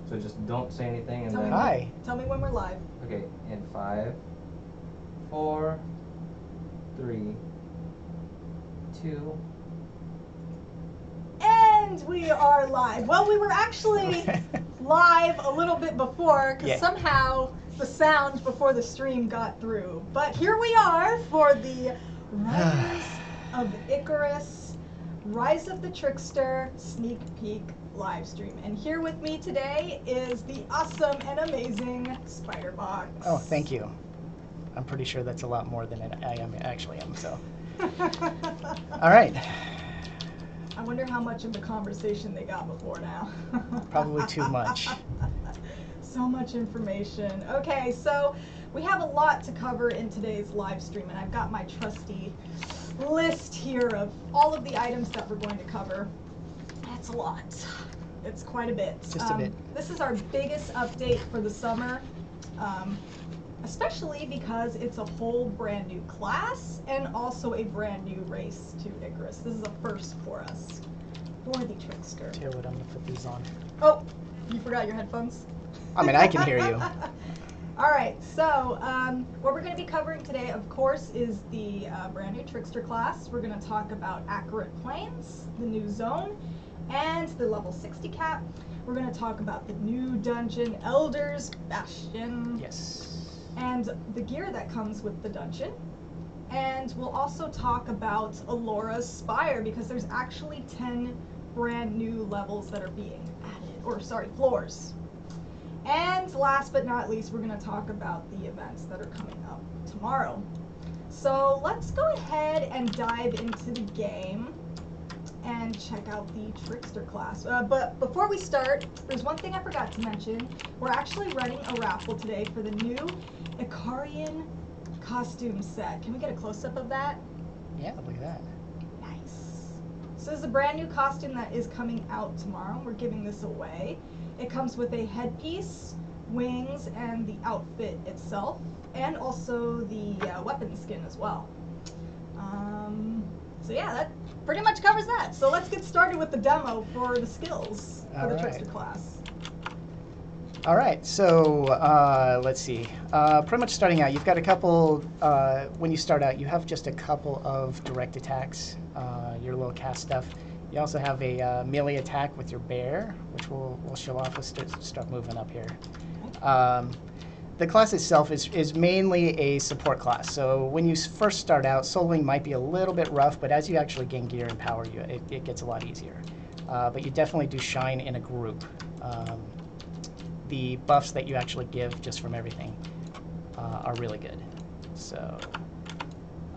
So just don't say anything and Tell then... me Hi. Tell me when we're live. Okay, in 5, 4, 3, 2... And we are live. Well, we were actually live a little bit before because somehow the sound before the stream got through. But here we are for the Rise of Icarus, Rise of the Trickster sneak peek live stream. And here with me today is the awesome and amazing Spiderbox. Oh, thank you. I'm pretty sure that's a lot more than I actually am, so. All right. I wonder how much of the conversation they got before now. Probably too much. So much information. Okay, so we have a lot to cover in today's live stream, and I've got my trusty list here of all of the items that we're going to cover. That's a lot. It's quite a bit. Just a bit. This is our biggest update for the summer, especially because it's a whole brand new class and also a brand new race to Icarus. This is a first for us, for the Trickster. Taylor, I'm gonna put these on. Oh, you forgot your headphones? I mean, I can hear you. All right, so what we're going to be covering today, of course, is the brand new Trickster class. We're going to talk about Accurate Planes, the new zone, and the level 60 cap. We're going to talk about the new dungeon, Elder's Bastion. Yes. And the gear that comes with the dungeon. And we'll also talk about Alora's Spire, because there's actually 10 brand new levels that are being added, or sorry, floors. And last but not least, we're going to talk about the events that are coming up tomorrow. So let's go ahead and dive into the game and check out the Trickster class. But before we start, there's one thing I forgot to mention. We're actually running a raffle today for the new Icarian costume set. Can we get a close-up of that? Yeah, look at that. Nice. So this is a brand new costume that is coming out tomorrow. We're giving this away. It comes with a headpiece, wings, and the outfit itself, and also the weapon skin as well. So yeah, that pretty much covers that. So let's get started with the demo for the skills for the Trickster class. All right, so let's see. Pretty much starting out, you've got a couple, when you start out, you have just a couple of direct attacks, your little cast stuff. You also have a melee attack with your bear, which we'll show off. Let's start moving up here. The class itself is mainly a support class. So when you first start out, soloing might be a little bit rough, but as you actually gain gear and power, it gets a lot easier. But you definitely do shine in a group. The buffs that you actually give just from everything are really good. So.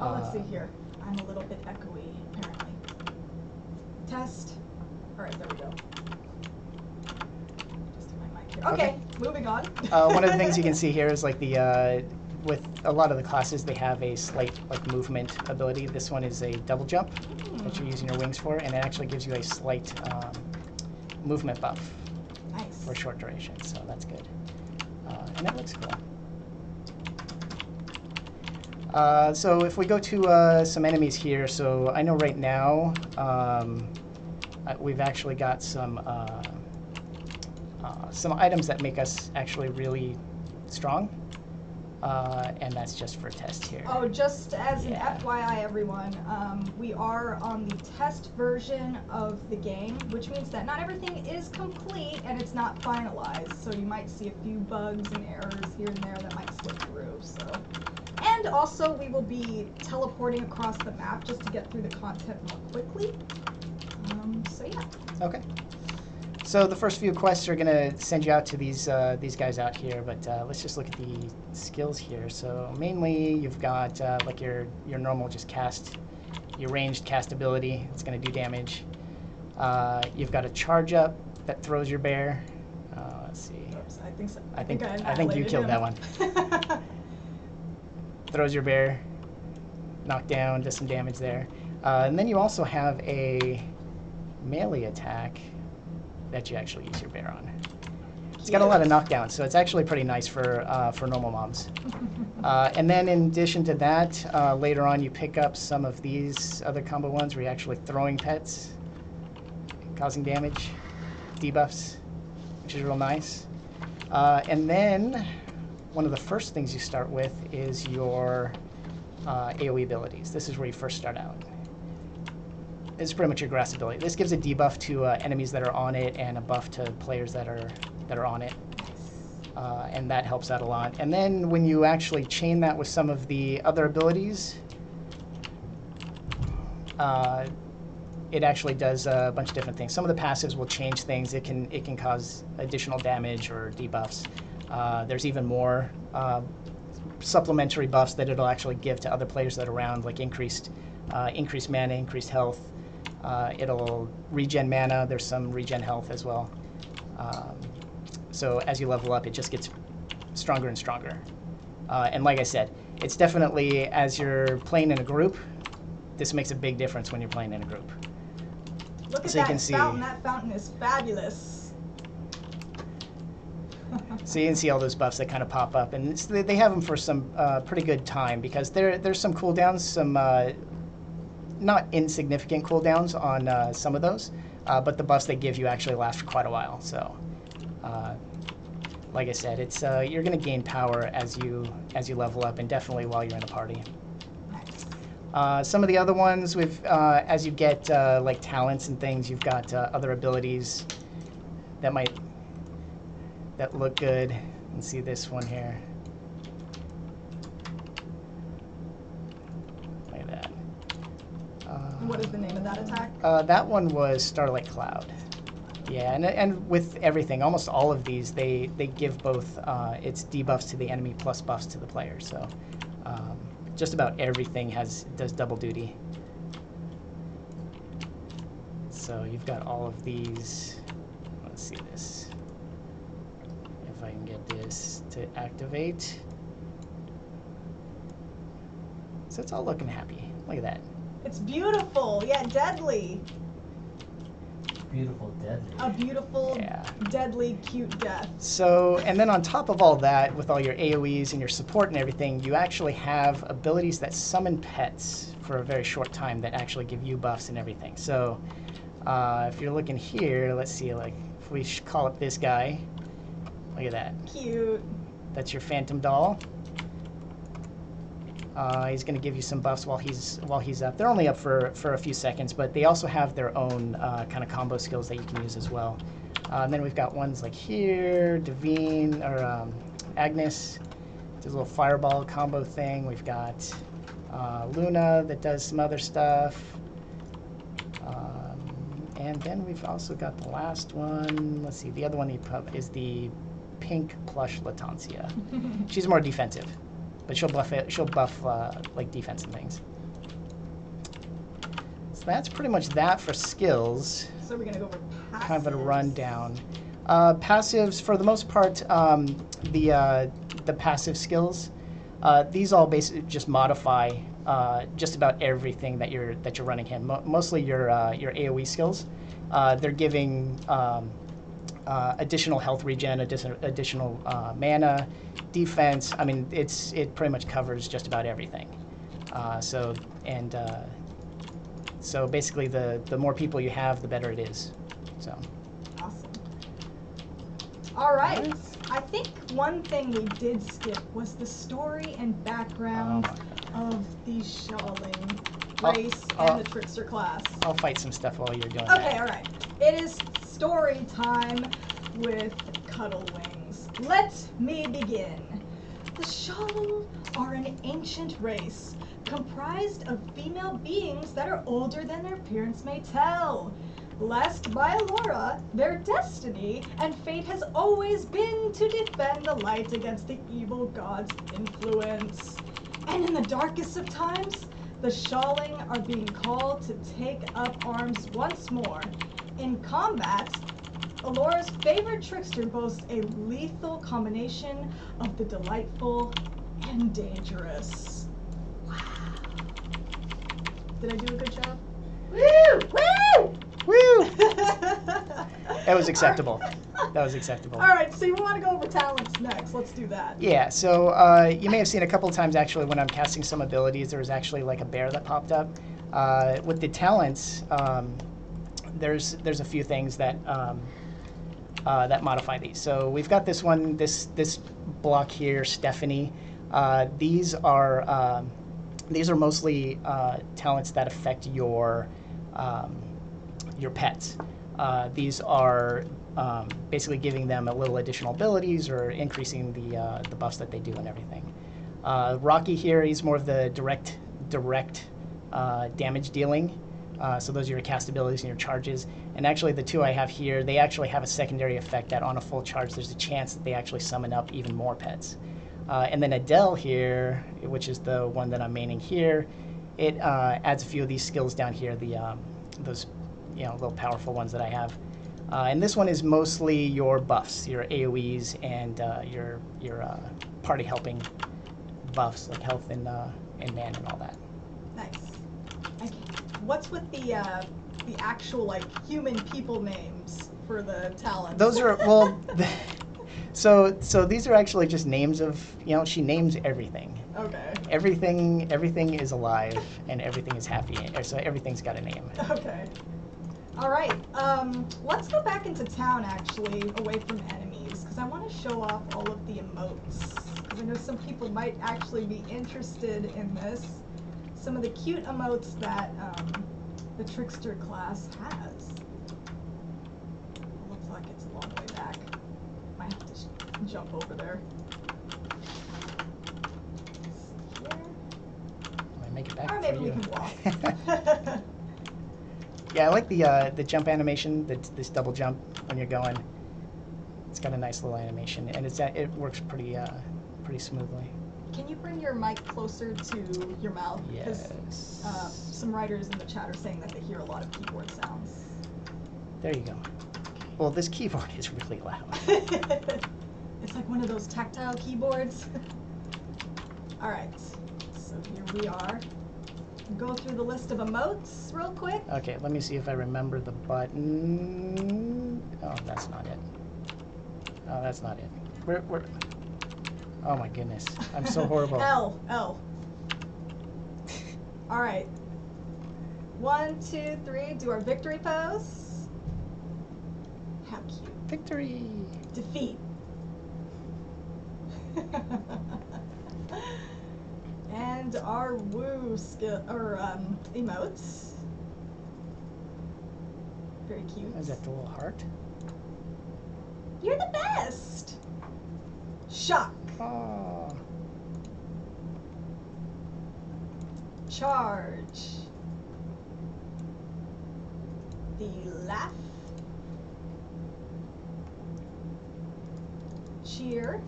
Let's see here. I'm a little bit echoey, apparently. Test. All right, there we go. Just my mic here. Okay, moving on. One of the things you can see here is like the with a lot of the classes, they have a slight like movement ability. This one is a double jump that you're using your wings for, and it actually gives you a slight movement buff. Nice. For a short duration, so that's good. And that looks cool. So if we go to some enemies here, so I know right now we've actually got some items that make us actually really strong, and that's just for test here. Oh, just as an FYI, everyone, we are on the test version of the game, which means that not everything is complete and it's not finalized. So you might see a few bugs and errors here and there that might slip through. So, and also we will be teleporting across the map just to get through the content more quickly. So yeah. Okay. So the first few quests are going to send you out to these guys out here, but let's just look at the skills here. So mainly you've got like your normal just cast, your ranged cast ability. It's going to do damage. You've got a charge up that throws your bear. Let's see. Oops, I think so. I think you killed that one. Throws your bear, knock down, does some damage there. And then you also have a melee attack that you actually use your bear on. It's got a lot of knockdowns, so it's actually pretty nice for normal mobs. And then in addition to that, later on you pick up some of these other combo ones where you're actually throwing pets, causing damage, debuffs. which is real nice. And then one of the first things you start with is your AoE abilities. This is where you first start out. This is pretty much your grass ability. This gives a debuff to enemies that are on it and a buff to players that are on it. And that helps out a lot. And then when you actually chain that with some of the other abilities, it actually does a bunch of different things. Some of the passives will change things. It can cause additional damage or debuffs. There's even more supplementary buffs that it'll actually give to other players that are around, like increased mana, increased health. It'll regen mana. There's some regen health as well. So as you level up, it just gets stronger and stronger. And like I said, it's definitely, as you're playing in a group, this makes a big difference when you're playing in a group. Look at So you that can see- fountain. That fountain is fabulous. So you can see all those buffs that kind of pop up, and they have them for some pretty good time, because there's some cooldowns, some not insignificant cooldowns on some of those, but the buffs they give you actually last for quite a while. So, like I said, it's you're going to gain power as you level up, and definitely while you're in a party. Some of the other ones, as you get like talents and things, you've got other abilities that look good. You can see this one here. Look at that. What is the name of that attack? That one was Starlight Cloud. Yeah, and with everything, almost all of these, they give both its debuffs to the enemy plus buffs to the player. So just about everything does double duty. So you've got all of these. Let's see this. If I can get this to activate. So it's all looking happy. Look at that. It's beautiful. Yeah, deadly. Beautiful, deadly. A beautiful, Yeah. deadly, cute death. So, and then on top of all that, with all your AoEs and your support and everything, you actually have abilities that summon pets for a very short time that actually give you buffs and everything. So, if you're looking here, let's see, like, if we call up this guy, look at that. Cute. That's your Phantom Doll. He's going to give you some buffs while he's up. They're only up for a few seconds, but they also have their own kind of combo skills that you can use as well. And then we've got ones like here, Devine, or Agnes, does a little fireball combo thing. We've got Luna that does some other stuff. And then we've also got the last one. Let's see, the other one is the pink plush Latancia. She's more defensive, but she'll buff like defense and things. So that's pretty much that for skills. So we're gonna go over passives. Kind of a rundown. Passives, for the most part, the passive skills, these all basically just modify just about everything that you're running in. Mostly your AoE skills. They're giving additional health regen, additional mana, defense. I mean, it pretty much covers just about everything. So basically, the more people you have, the better it is. So. Awesome. All right. I think one thing we did skip was the story and background of the Shawling race and the Trickster class. I'll fight some stuff while you're doing that. Okay, all right. It is story time with Cuddle Wings. Let me begin. The Shawling are an ancient race comprised of female beings that are older than their appearance may tell. Blessed by Allura, their destiny and fate has always been to defend the light against the evil god's influence. And in the darkest of times, the Shawling are being called to take up arms once more. In combat, Allura's favorite Trickster boasts a lethal combination of the delightful and dangerous. Wow. Did I do a good job? Woo! Woo! Woo! That was acceptable. That was acceptable. All right, so you want to go over talents next. Let's do that. Yeah, so you may have seen a couple of times actually when I'm casting some abilities, there was actually like a bear that popped up. With the talents, there's a few things that that modify these. So we've got this one, this block here, Stephanie. These are mostly talents that affect your pets. These are basically giving them a little additional abilities or increasing the buffs that they do and everything. Rocky here, he's more of the direct damage dealing. So those are your cast abilities and your charges. And actually the two I have here, they actually have a secondary effect that on a full charge, there's a chance that they actually summon up even more pets. And then Adele here, which is the one that I'm maining here, it adds a few of these skills down here, those little powerful ones that I have. And this one is mostly your buffs, your AoEs, and your party helping buffs like health and man and all that. Nice. Okay. What's with the actual like human people names for the talents? Those are well. So these are actually just names of she names everything. Okay. Everything is alive and everything is happy. So everything's got a name. Okay. All right. Let's go back into town actually, away from enemies, because I want to show off all of the emotes. Because I know some people might actually be interested in this. Some of the cute emotes that the Trickster class has. Looks like it's a long way back. Might have to jump over there. Here. I make it back Or maybe for we you. can walk. Yeah, I like the jump animation, this double jump when you're going. It's got a nice little animation, and it works pretty smoothly. Can you bring your mic closer to your mouth? Yes. Because some writers in the chat are saying that they hear a lot of keyboard sounds. There you go. Well, this keyboard is really loud. It's like one of those tactile keyboards. All right, so here we are. Go through the list of emotes real quick. Okay, let me see if I remember the button. Oh, that's not it. Oh, that's not it. Where? Oh my goodness, I'm so horrible. L. All right. 1, 2, 3. Do our victory pose. How cute. Victory. Defeat. And our woo skill or emotes. Very cute. Is that the little heart? You're the best. Shock. Oh. Charge. The laugh. Cheer.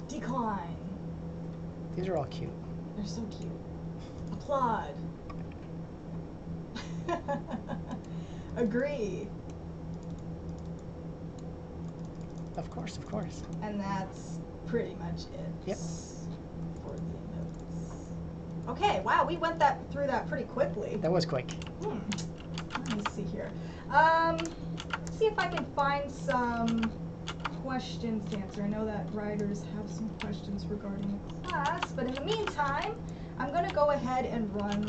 Decline. These are all cute. They're so cute. Applaud. Agree. Of course. And that's pretty much it. Yep. For the emotes. Okay, wow, we went through that pretty quickly. That was quick. Let me see here. Let's see if I can find some questions to answer. I know that writers have some questions regarding the class, but in the meantime, I'm going to go ahead and run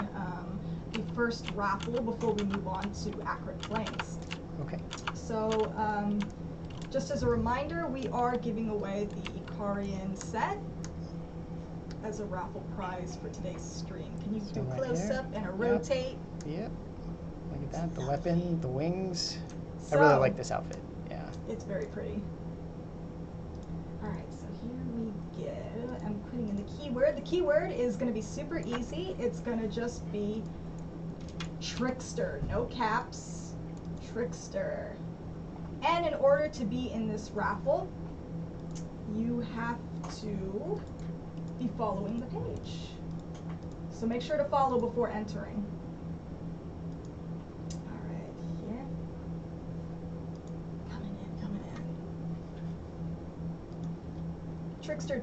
the first raffle before we move on to Acrid Flames. Okay. So, just as a reminder, we are giving away the Icarian set as a raffle prize for today's stream. Can you So do a right close-up here. and a Yep. rotate? Yep. Look at that. The weapon, the wings. So, I really like this outfit. Yeah. It's very pretty. Alright, so here we go. I'm putting in the keyword. The keyword is going to be super easy. It's going to just be Trickster. No caps. Trickster. And in order to be in this raffle, you have to be following the page. So make sure to follow before entering. Alright, here. Coming in. Trickster.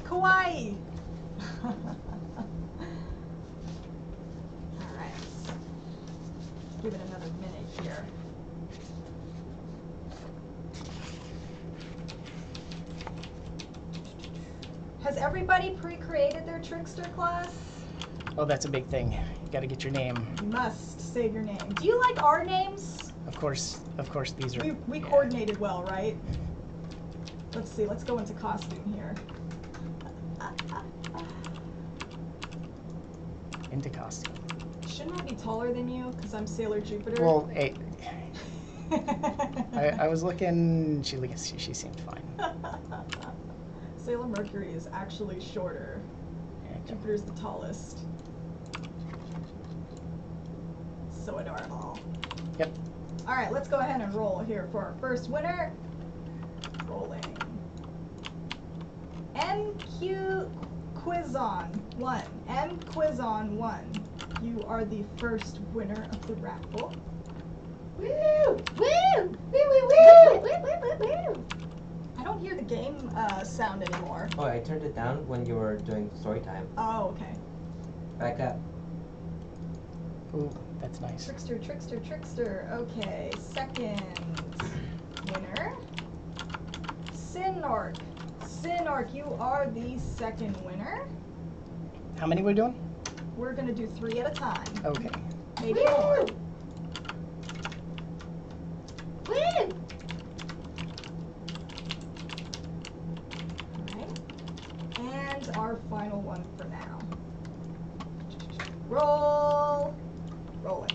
Kawaii! Alright. Give it another minute here. Has everybody pre-created their Trickster class? Oh, that's a big thing. Gotta get your name. You must save your name. Do you like our names? Of course, these are... We yeah. coordinated well, right? Let's see, let's go into costume here. Into costume. Shouldn't I be taller than you? Because I'm Sailor Jupiter? Well, hey, I was looking, she seemed fine. Sailor Mercury is actually shorter. Jupiter's the tallest. So adorable. Yep. Alright, let's go ahead and roll here for our first winner. Rolling. MQ Quizon 1. M Quizon 1. You are the first winner of the raffle. Woo! Woo! Woo! Woo! Woo! Woo! Woo! Woo! I don't hear the game sound anymore. Oh, I turned it down when you were doing story time. Oh, okay. Back up. Ooh, that's nice. Trickster, Trickster, Trickster. Okay, second winner. Sinork. Sinork, you are the second winner. How many we're doing? We're gonna do 3 at a time. Okay. Maybe more. Woo! Alright. And our final one for now. Roll. Rolling.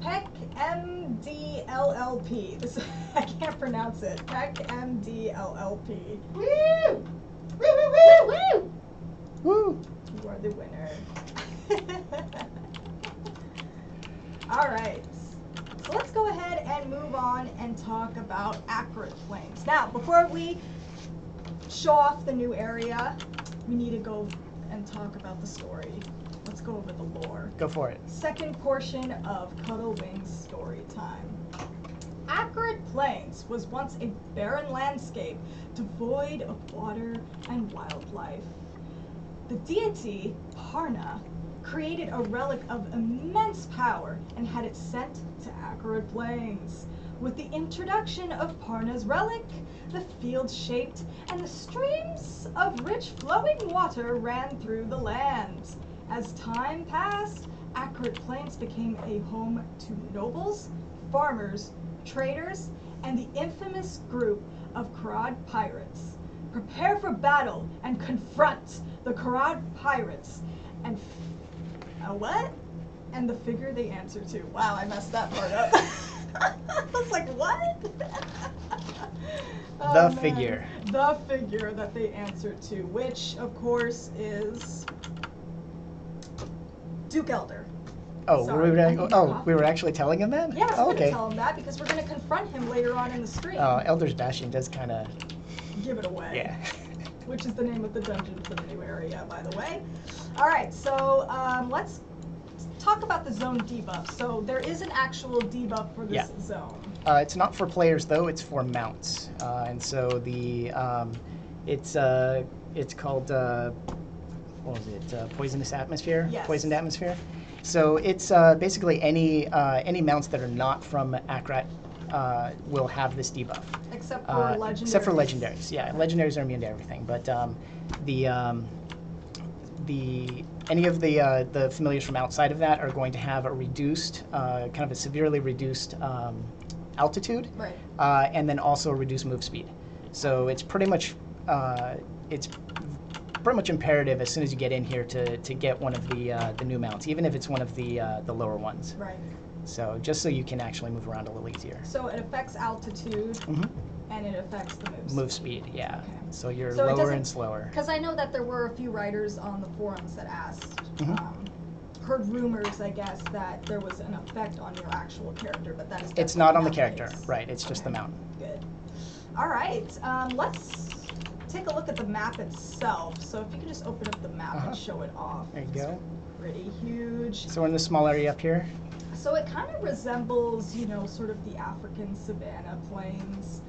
Peck MDLLP. This I can't pronounce it. Peck MDLLP. Woo! Woo! Woo! Woo! Woo! Woo! You are the winner. Alright. So let's go ahead and move on and talk about Acrid Flames. Now, before we show off the new area, we need to go and talk about the story. Let's go over the lore. Go for it. Second portion of Cuddle Wings story time. Acrid Plains was once a barren landscape devoid of water and wildlife. The deity, Parna, created a relic of immense power and had it sent to Acrid Plains. With the introduction of Parna's relic, the fields shaped and the streams of rich flowing water ran through the land. As time passed, Acrid Plains became a home to nobles, farmers, traders, and the infamous group of Karad pirates. Prepare for battle and confront the Karad pirates and what? And the figure they answer to. Wow, I messed that part up. I was like, what? The figure. The figure that they answer to, which of course is Duke Elder. Oh, Sorry, we were actually telling him that? Yes, Oh, we're okay. gonna tell him that because we're gonna confront him later on in the stream. Elder's Bastion does kind of... Give it away. Yeah. Which is the name of the dungeon for the new area, by the way. Alright, so let's talk about the zone debuff. So there is an actual debuff for this zone. It's not for players though, it's for mounts. And so the it's called what was it? Poisonous Atmosphere? Yes. Poisoned Atmosphere. So it's basically any mounts that are not from Akrat will have this debuff. Except for legendaries. Except for legendaries, yeah. Legendaries are immune to everything, but any of the familiars from outside of that are going to have a reduced, kind of a severely reduced altitude, Right. And then also a reduced move speed. So it's pretty much imperative as soon as you get in here to get one of the new mounts, even if it's one of the lower ones. Right. So just so you can actually move around a little easier. So it affects altitude, and it affects the move speed. Move speed, yeah. Okay. So you're So it lower doesn't- and slower. Because I know that there were a few writers on the forums that asked, heard rumors, I guess, that there was an effect on your actual character, but that is It's not on the definitely character, case. right? It's just the mount. Good. All right, let's take a look at the map itself. So if you could just open up the map and show it off. There you It's go. pretty huge. So we're in this small area up here. So it kind of resembles, you know, sort of the African savanna plains.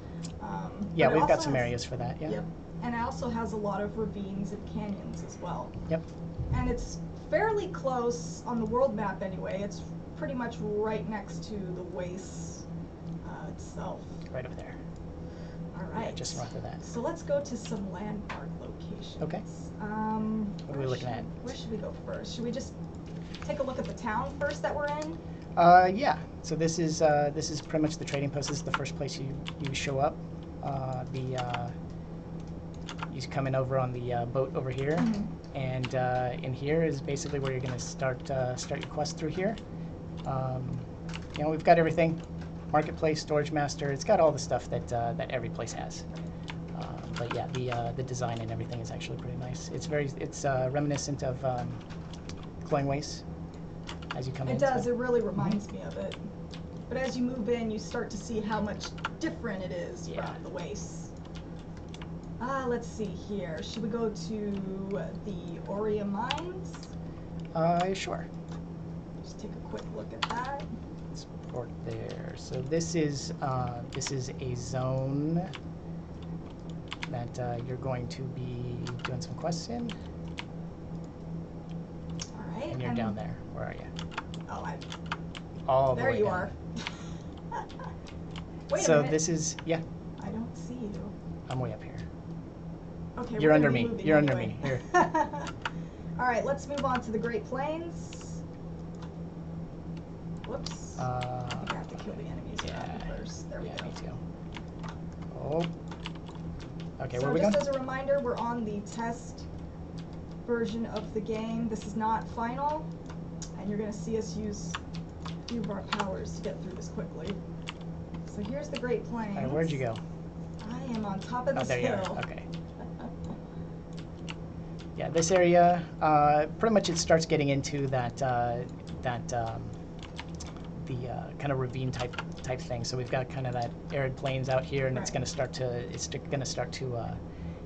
Yeah, but it we've got also some has- areas for that. Yeah. Yep. And it also has a lot of ravines and canyons as well. Yep. And it's fairly close on the world map anyway. It's pretty much right next to the waste itself. Right over there. All right. Yeah, just north of that. So let's go to some landmark locations. Okay. What are we looking at? Where should we go first? Should we just take a look at the town first that we're in? Yeah. So this is pretty much the trading post. This is the first place you show up. You come in over on the boat over here, and in here is basically where you're going to start your quest through here. You know, we've got everything: marketplace, storage master. It's got all the stuff that every place has. But yeah, the design and everything is actually pretty nice. It's reminiscent of Glowing Waste as you come in. It does. It really reminds me of it. But as you move in, you start to see how much different it is from the wastes. Let's see here. Should we go to the Aoe Mines? Sure. Just take a quick look at that. Let's port there. So this is a zone that you're going to be doing some quests in. All right. And you're down there. Where are you? Oh, all the there way you down. are. Wait a so minute. this is I don't see you. I'm way up here. Okay. You're we're under gonna be me. moving You're under anyway. me. Here. All right. Let's move on to the Great Plains. Whoops. I think I have to kill the enemies around me first. There we go. Me too. Oh. Okay, So where are we just going? as a reminder, we're on the test version of the game. This is not final, and you're going to see us use a few of our powers to get through this quickly. So here's the Great Plains. All right, where'd you go? I am on top of this there you hill. are. Okay. Yeah, this area, pretty much it starts getting into the kind of ravine type thing. So we've got kind of that arid plains out here, and it's going to start to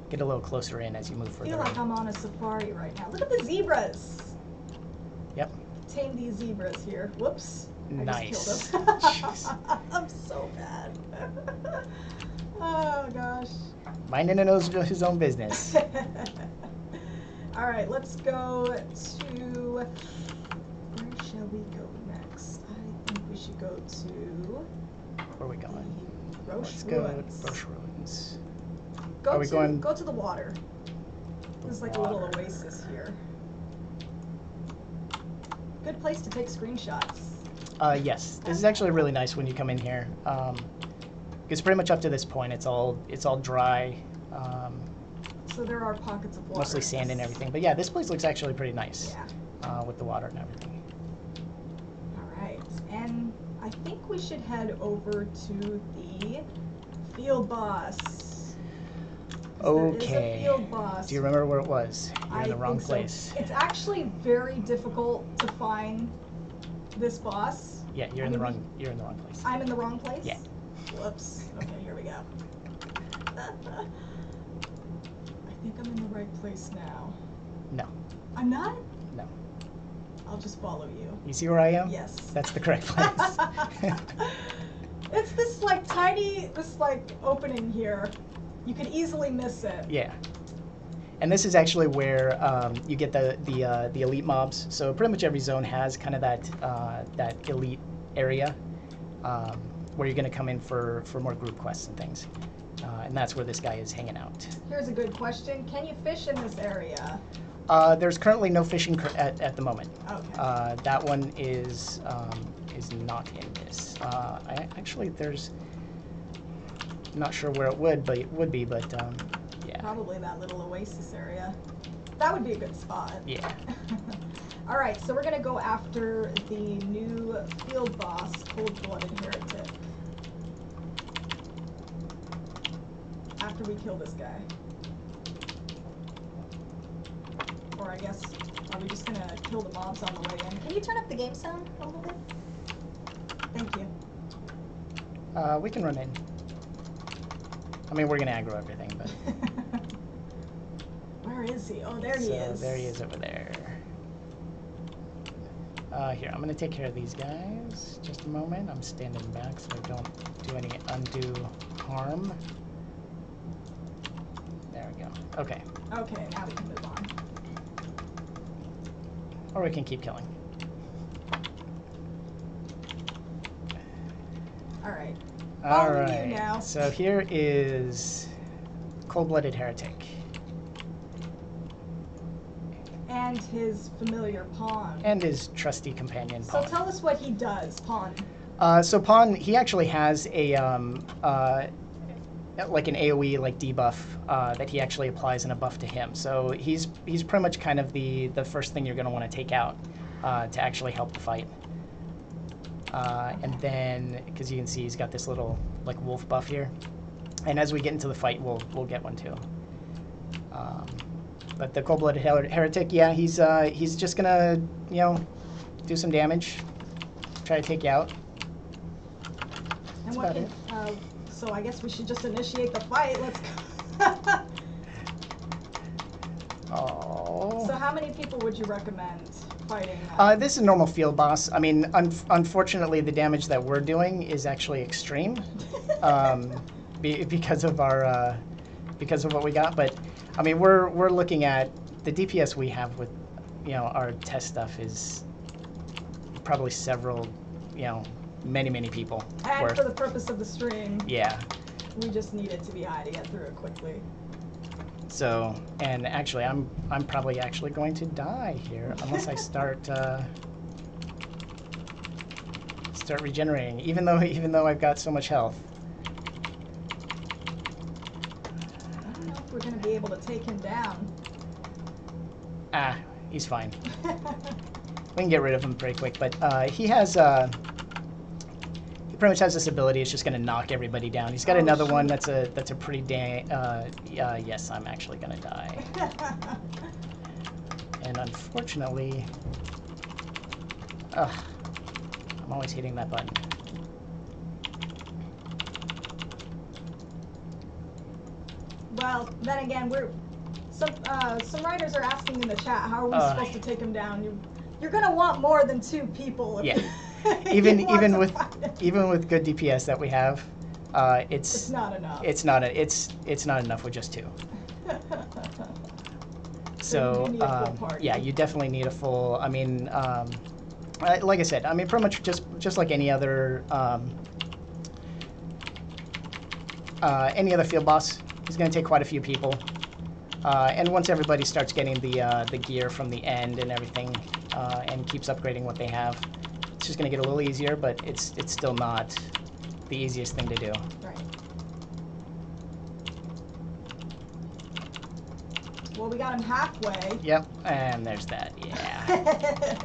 get a little closer in as you move I further. feel like I'm on a safari right now. Look at the zebras. Yep. Tame these zebras here. Whoops. Nice. I just killed them. I'm so bad. Oh gosh. Minding his own business. All right, let's go to. Where shall we go next? I think we should go to. Where are we going? The Roche Let's Ruins. go to Roche Ruins. Go Are we to going- go to the water. There's like a little oasis here. Good place to take screenshots. Yes, this is actually really nice when you come in here. Because pretty much up to this point, it's all dry. So there are pockets of water. Mostly sand and everything. But yeah, this place looks actually pretty nice. Yeah. With the water and everything. All right, and I think we should head over to the field boss. 'Cause there is a field boss. Do you remember where it was? You're in the wrong think place. So. It's actually very difficult to find this boss. Yeah, you're in the wrong place. I'm in the wrong place? Yeah. Whoops. Okay, here we go. I think I'm in the right place now. No. I'm not? No. I'll just follow you. You see where I am? Yes. That's the correct place. It's this tiny opening here. You could easily miss it. Yeah. And this is actually where you get the elite mobs. So pretty much every zone has kind of that elite area where you're going to come in for more group quests and things. And that's where this guy is hanging out. Here's a good question. Can you fish in this area? There's currently no fishing at the moment. Okay. That one is not in this. There's. I'm not sure where it would be, but yeah. Probably that little oasis area. That would be a good spot. Yeah. All right, so we're gonna go after the new field boss, Cold-Blooded Heretic. After we kill this guy. Or I guess, are we just gonna kill the mobs on the way in? Can you turn up the game sound a little bit? Thank you. We can run in. I mean, we're gonna aggro everything, but. Where is he? Oh, there he is. There he is over there. Here, I'm gonna take care of these guys. Just a moment. I'm standing back so I don't do any undue harm. There we go. Okay. Okay, now we can move on. Or we can keep killing. All right. All Following right. you now. So here is Cold-Blooded Heretic. And And his familiar pawn. And his trusty companion, So Pawn. tell us what he does, pawn. So Pawn, he actually has a like an AoE like debuff that he actually applies in a buff to him. So he's pretty much kind of the first thing you're going to want to take out to actually help the fight. And then, because you can see he's got this little like wolf buff here, and as we get into the fight, we'll get one too. But the cold-blooded heretic, yeah, he's just gonna do some damage, try to take you out. And That's what? about it. So I guess we should just initiate the fight. Let's go. Oh. So how many people would you recommend fighting? This is a normal field boss. I mean, unfortunately, the damage that we're doing is actually extreme, because of our because of what we got. But I mean, we're looking at the DPS we have with our test stuff is probably several many people. And worth. for the purpose of the stream, Yeah. we just need it to be high to get through it quickly. So, and actually, I'm probably actually going to die here unless I start regenerating, even though I've got so much health. I don't know if we're going to be able to take him down. Ah, he's fine. We can get rid of him pretty quick, but he has he pretty much has this ability. It's just going to knock everybody down. He's got another one that's a pretty dang. Yes, I'm actually going to die. And unfortunately, I'm always hitting that button. Well, then again, some writers are asking in the chat, how are we supposed to take him down? You're going to want more than 2 people. If Yeah. even even with good DPS that we have, it's not enough. It's not enough with just 2. So you need a full party. yeah, you definitely need a full. I mean, like I said, I mean, pretty much just like any other field boss, he's going to take quite a few people. And once everybody starts getting the gear from the end and everything, and keeps upgrading what they have, it's just going to get a little easier, but it's still not the easiest thing to do. Right. Well, we got him halfway. Yep, and there's that, yeah.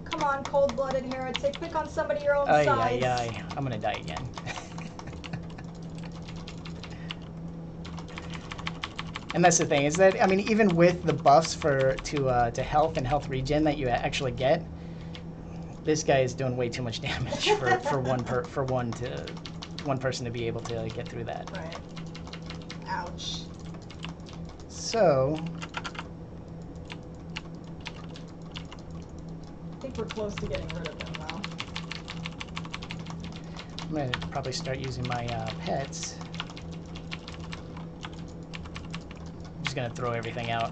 Come on, cold-blooded heretic. Pick on somebody your own Ay, size. ay, ay. I'm going to die again. And that's the thing, is that, I mean, even with the buffs to health and health regen that you actually get, this guy is doing way too much damage for one person to be able to get through that. Right. Ouch. So, I think we're close to getting rid of him, though. I'm going to probably start using my pets. I'm just going to throw everything out.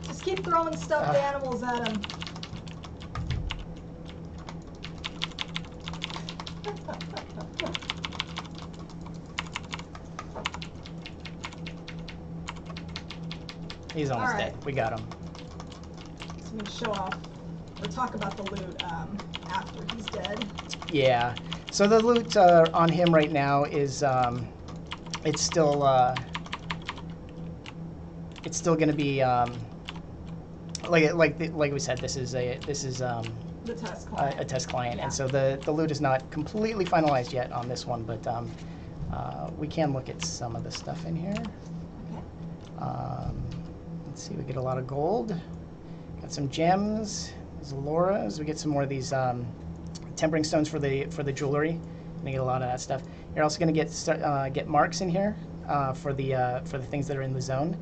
Just keep throwing stuffed animals at him. He's almost All right. dead. We got him. So I'm going to show off, or talk about the loot after he's dead. Yeah. So the loot on him right now is it's still going to be like we said, this is The test client. a test client, Yeah. and so the loot is not completely finalized yet on this one, but we can look at some of the stuff in here. Okay. Let's see, we get a lot of gold, got some gems, there's Auroras, we get some more of these tempering stones for the jewelry. We get a lot of that stuff. You're also going to get marks in here for the things that are in the zone,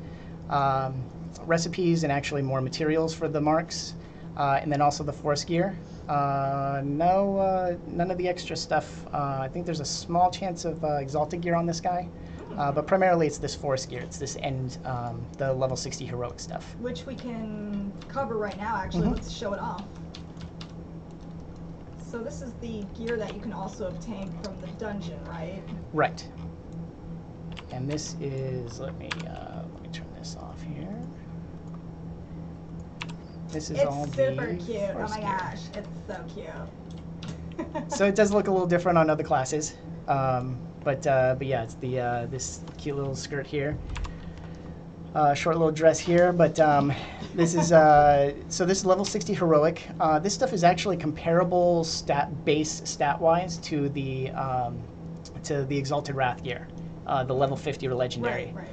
recipes, and actually more materials for the marks, and then also the forest gear. None of the extra stuff. I think there's a small chance of exalted gear on this guy, but primarily it's this forest gear. It's this end, the level 60 heroic stuff. Which we can cover right now, actually. Mhm. Let's show it off. So this is the gear that you can also obtain from the dungeon, right? Right. And this is, let me turn this off here. This is all It's super the cute. Oh force my gear. gosh, it's so cute. So it does look a little different on other classes, but yeah, it's the this cute little skirt here, short little dress here. But this is so this is level 60 heroic. This stuff is actually comparable base stat wise to the Exalted Wrath gear, the level 50 or legendary. Right.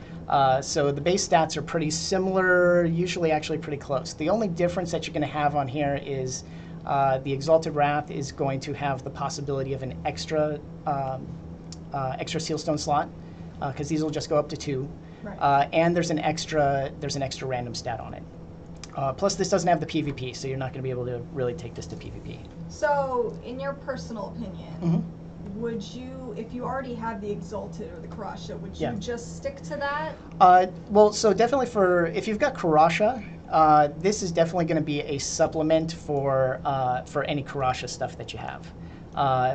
So the base stats are pretty similar, usually actually pretty close. The only difference that you're going to have on here is the Exalted Wrath is going to have the possibility of an extra Sealstone slot, because these will just go up to 2. Right. And there's an extra random stat on it. Plus, this doesn't have the PvP, so you're not going to be able to really take this to PvP. So, in your personal opinion, Mm-hmm. would you, if you already have the Exalted or the Karasha, would you Yeah. just stick to that? Well, so definitely if you've got Karasha, this is definitely going to be a supplement for any Karasha stuff that you have.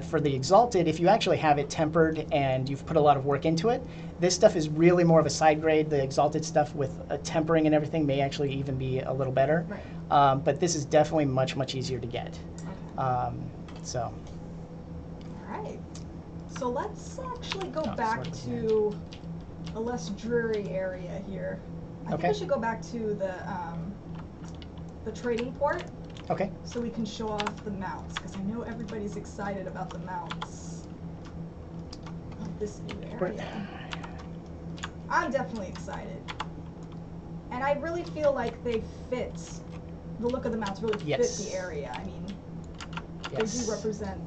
For the Exalted, if you actually have it tempered and you've put a lot of work into it, this stuff is really more of a side grade. The Exalted stuff with tempering and everything may actually even be a little better. Right. But this is definitely much easier to get. Okay. So. All right. So let's actually go Oh, back sorry, to a less dreary area here. I think Okay. we should go back to the trading port Okay. so we can show off the mounts, because I know everybody's excited about the mounts of this new area. I'm definitely excited. And I really feel like they fit, the look of the mounts really Yes. fit the area. I mean, Yes. they do represent,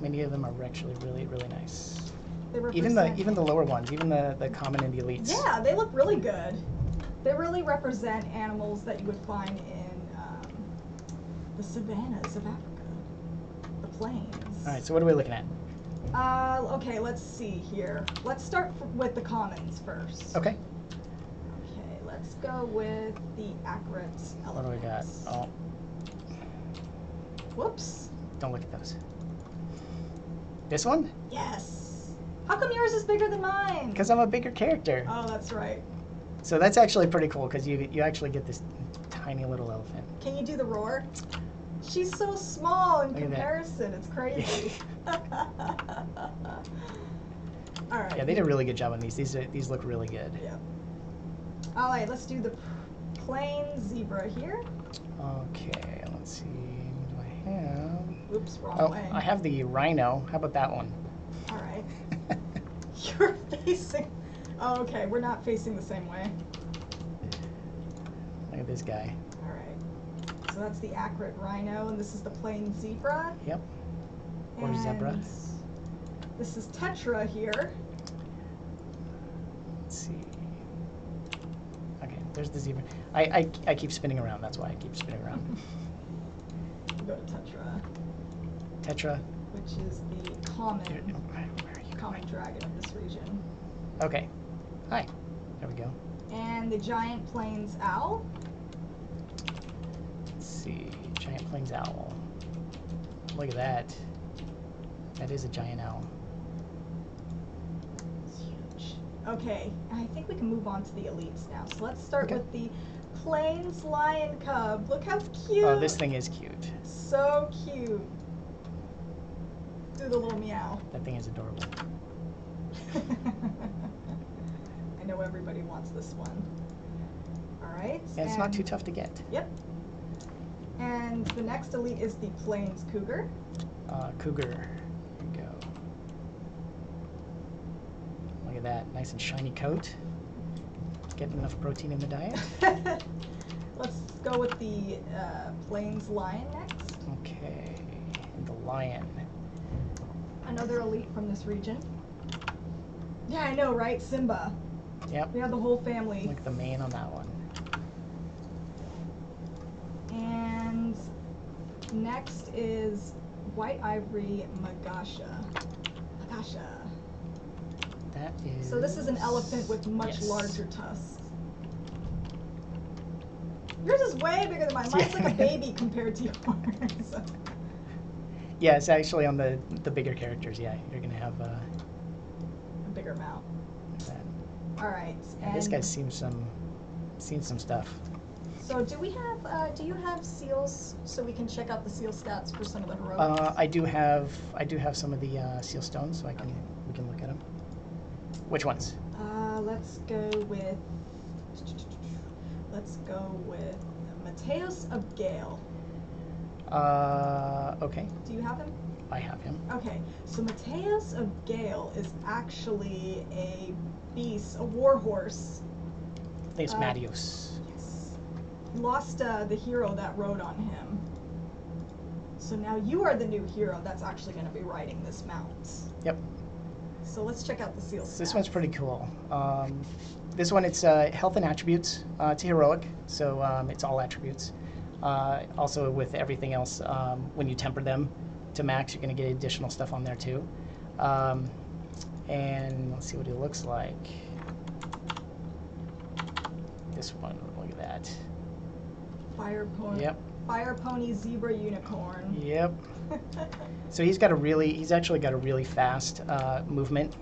Many of them are actually really nice. they represent... Even the lower ones, even the common and the elites. Yeah, they look really good. They really represent animals that you would find in the savannas of Africa, the plains. All right. So what are we looking at? Okay, let's see here. Let's start with the commons first. Okay. Okay, let's go with the accurate What do we got? elephants. Oh, Whoops. don't look at those. This one? Yes. How come yours is bigger than mine? Because I'm a bigger character. Oh, that's right. So that's actually pretty cool because you actually get this tiny little elephant. Can you do the roar? She's so small in Look at that. comparison. It's crazy. All right. Yeah, they did a really good job on these. These look really good. Yeah. All right, let's do the plain zebra here. Okay, let's see. What do I have? Oops, wrong Oh, way. I have the rhino. How about that one? All right. You're facing... Oh, okay, we're not facing the same way. Look at this guy. All right. So that's the accurate rhino, and this is the plain zebra. Yep. Or zebra. And this is tetra here. Let's see. Okay, there's the zebra. I keep spinning around. That's why I keep spinning around. Go to tetra, Tetra. which is the common, Where are you common going? dragon of this region. Okay. Hi. There we go. And the giant plains owl. Let's see. Giant plains owl. Look at that. That is a giant owl. It's huge. Okay, I think we can move on to the elites now. So let's start Okay. with the plains lion cub. Look how cute. Oh, this thing is cute. So cute. Do the little meow. That thing is adorable. I know everybody wants this one. All right. Yeah, it's not too tough to get. Yep. And the next elite is the plains cougar. Cougar. Here we go. Look at that. Nice and shiny coat. Getting enough protein in the diet. Let's go with the plains lion next. Okay. And the lion. Another elite from this region. Yeah, I know, right? Simba. Yep. We have the whole family. Look at the mane on that one. And next is white ivory magasha. Magasha. That is... So this is an elephant with much Yes. larger tusks. Yours is way bigger than mine. Mine's like a baby compared to yours. Yeah, it's actually on the bigger characters. Yeah, you're gonna have A bigger mount. that. All right. Yeah, this guy's seen some stuff. So do you have seals so we can check out the seal stats for some of the heroics? I do have some of the seal stones, so we can look at them. Which ones? Let's go with Mateus of Gale. Okay. Do you have him? I have him. Okay, so Mateus of Gale is actually a beast, a warhorse. I think it's Matios. Yes. Lost the hero that rode on him. So now you are the new hero that's actually going to be riding this mount. Yep. So let's check out the seal stats. This one's pretty cool. This one, it's health and attributes. It's heroic, so it's all attributes. Also, with everything else, when you temper them to max, you're going to get additional stuff on there too. And let's see what he looks like. This one, look at that. Fire pony. Yep. Fire pony, zebra, unicorn. Yep. So he's actually got a really fast movement.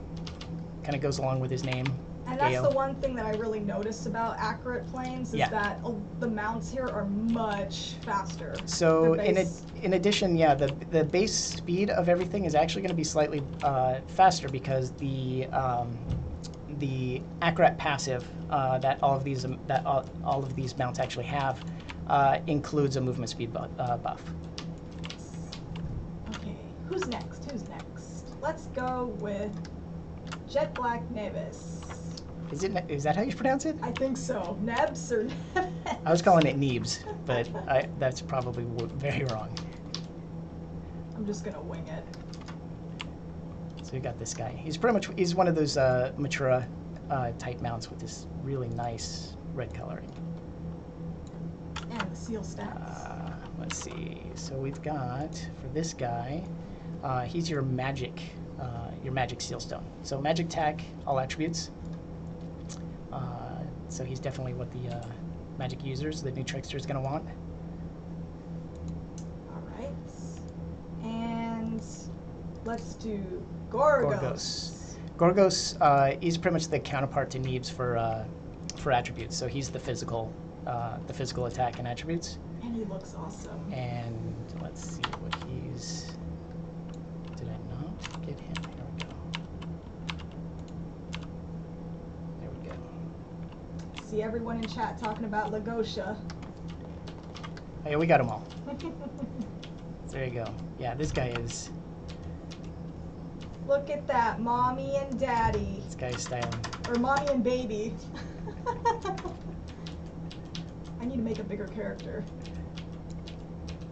Kind of goes along with his name. And that's Gale. the one thing that I really noticed about accurate planes is that the mounts here are much faster. So Their in addition, yeah, the base speed of everything is actually going to be slightly faster because the accurate passive that all of these mounts actually have includes a movement speed buff. Okay, who's next? Let's go with Jet Black Nevis. Is that how you pronounce it? I think so. Nebs or Nevis? I was calling it Neebs, but that's probably very wrong. I'm just gonna wing it. So we got this guy. He's one of those Matura type mounts with this really nice red coloring. And the seal stats. Let's see. So we've got for this guy, he's your magic seal stone. So magic attack, all attributes. So he's definitely what the magic users, the new Trickster, is going to want. All right. And let's do Gorgos. Gorgos is pretty much the counterpart to Neebs for attributes. So he's the physical attack and attributes. And he looks awesome. And let's see what he's. Did I not get him? Here we go. There we go. See everyone in chat talking about Lagosha. Hey, we got them all. There you go. Yeah, this guy is. Look at that, mommy and daddy. This guy is styling. Or mommy and baby. I need to make a bigger character.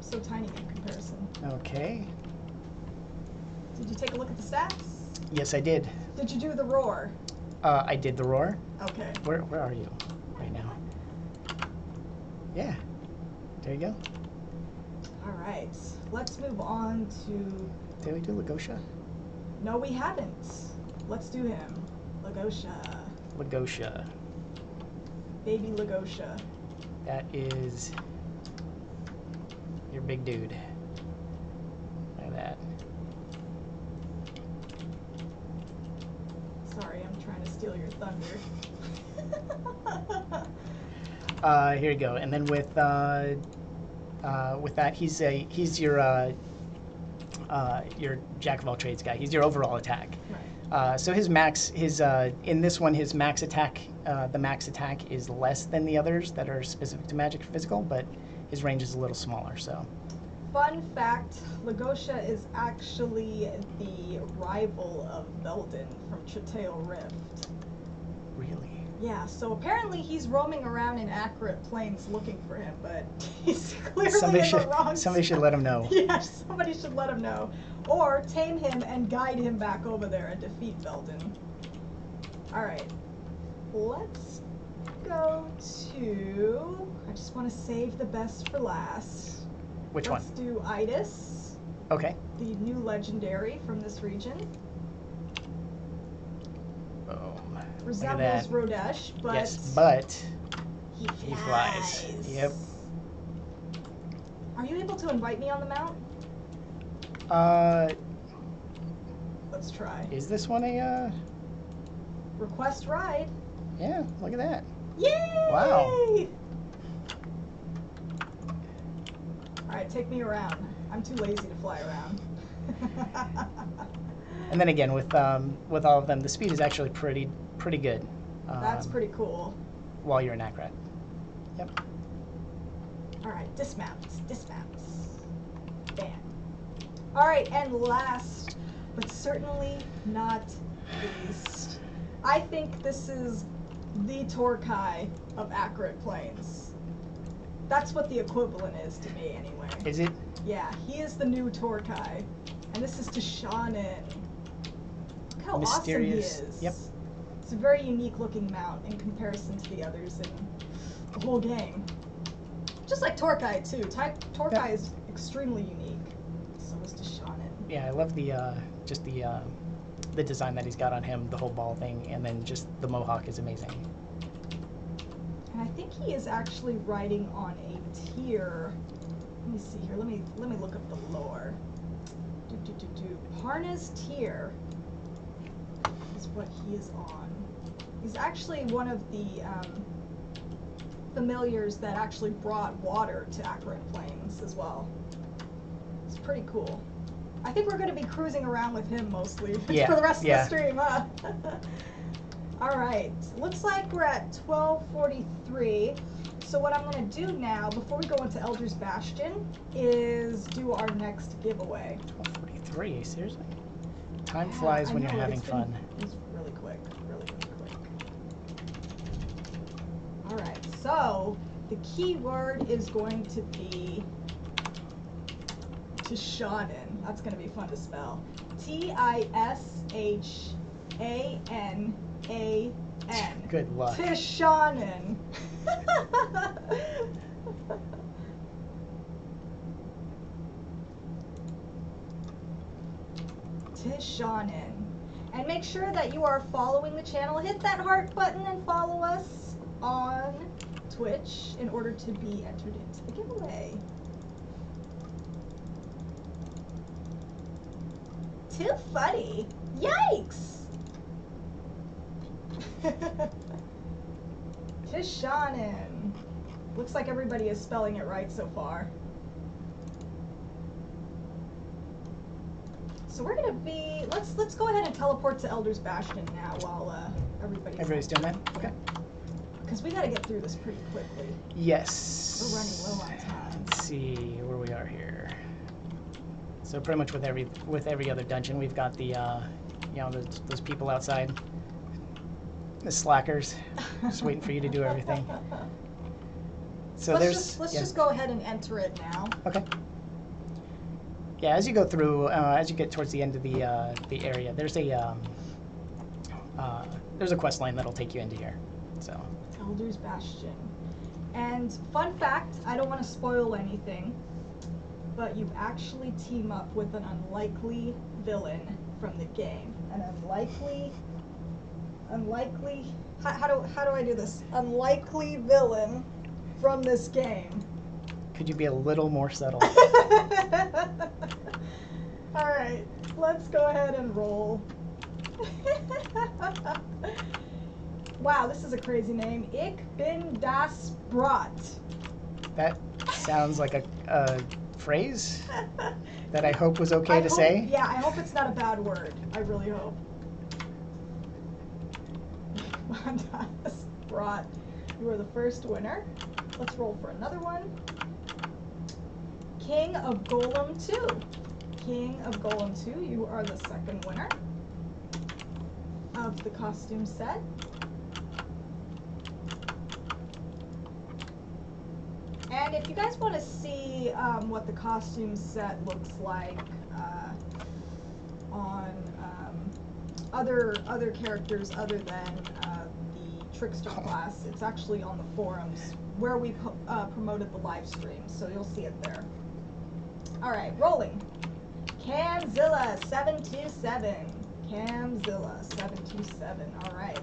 So tiny in comparison. Okay. Did you take a look at the stats? Yes, I did. Did you do the roar? I did the roar. Okay. Where are you right now? Yeah. There you go. All right. Let's move on to... Did we do Lagosha? No, we haven't. Let's do him. Lagosha. Lagosha. Baby Lagosha. That is your big dude. Look at that. Sorry, I'm trying to steal your thunder. Here you go. And then with that, he's your jack of all trades guy. He's your overall attack. Right. So in this one, his max attack, the max attack is less than the others that are specific to magic physical, but his range is a little smaller. So. Fun fact, Lagosha is actually the rival of Veldin from Chitail Rift. Really? Yeah, so apparently he's roaming around in accurate planes looking for him, but he's clearly in the wrong Somebody should let him know. Yeah, somebody should let him know. Or tame him and guide him back over there and defeat Veldin. Alright, let's go to... I just want to save the best for last. Which one? Let's do Itis. Okay. The new legendary from this region. Boom. Resembles Rodesh, but... Yes, but he he flies. Yep. Are you able to invite me on the mount? Let's try. Is this one a? Request ride. Yeah, look at that. Yay! Wow. Alright, take me around. I'm too lazy to fly around. And then again, with all of them, the speed is actually pretty good. That's pretty cool. While you're an Acrat. Yep. Alright, dismounts. Bam. Alright, and last, but certainly not least, I think this is the Torkai of Acrid Plains. That's what the equivalent is to me, anyway. Is it? Yeah, he is the new Torkai. And this is Tishanin. Look how Mysterious. awesome he is. Yep. It's a very unique looking mount in comparison to the others in the whole game. Just like Torkai too. Torkai is extremely unique. So is Tishanin. Yeah, I love the just the design that he's got on him, the whole ball thing, and then just the mohawk is amazing. And I think he is actually riding on a tier. Let me see here. Let me look up the lore. Parna's tier is what he is on. He's actually one of the familiars that actually brought water to Acrid Plains as well. It's pretty cool. I think we're going to be cruising around with him mostly for the rest of the stream, huh? Alright, looks like we're at 12:43. So what I'm going to do now, before we go into Elder's Bastion, is do our next giveaway. 12:43, seriously? Time flies when you're having fun. It's really quick, really quick. Alright, so the keyword is going to be Tishanin. That's going to be fun to spell. Tishanan. Good luck. Tishanin. Tishanin. And make sure that you are following the channel. Hit that heart button and follow us on Twitch in order to be entered into the giveaway. Too funny. Yikes! Tishanin. Looks like everybody is spelling it right so far. So we're gonna be, let's go ahead and teleport to Elder's Bastion now while everybody's doing that? Okay. Because we gotta get through this pretty quickly. Yes. We're running low on time. Let's see where we are here. So pretty much with every other dungeon, we've got the you know, those people outside, the slackers, just waiting for you to do everything. So let's just go ahead and enter it now. Okay. Yeah, as you go through, as you get towards the end of the area, there's a quest line that'll take you into here. So. Elder's Bastion. And fun fact, I don't want to spoil anything, but you actually team up with an unlikely villain from the game. An unlikely. How do I do this? Unlikely villain from this game. Could you be a little more subtle? Alright, let's go ahead and roll. Wow, this is a crazy name. Ich bin das Brot. That sounds like a phrase that I hope was okay to say. Yeah, I hope it's not a bad word. I really hope. Das Brot. You are the first winner. Let's roll for another one. King of Golem 2. King of Golem 2, you are the second winner of the costume set. And if you guys want to see what the costume set looks like on other characters other than the Trickster class, it's actually on the forums where we promoted the live stream, so you'll see it there. Alright, rolling. Camzilla 727. Camzilla 727. Alright.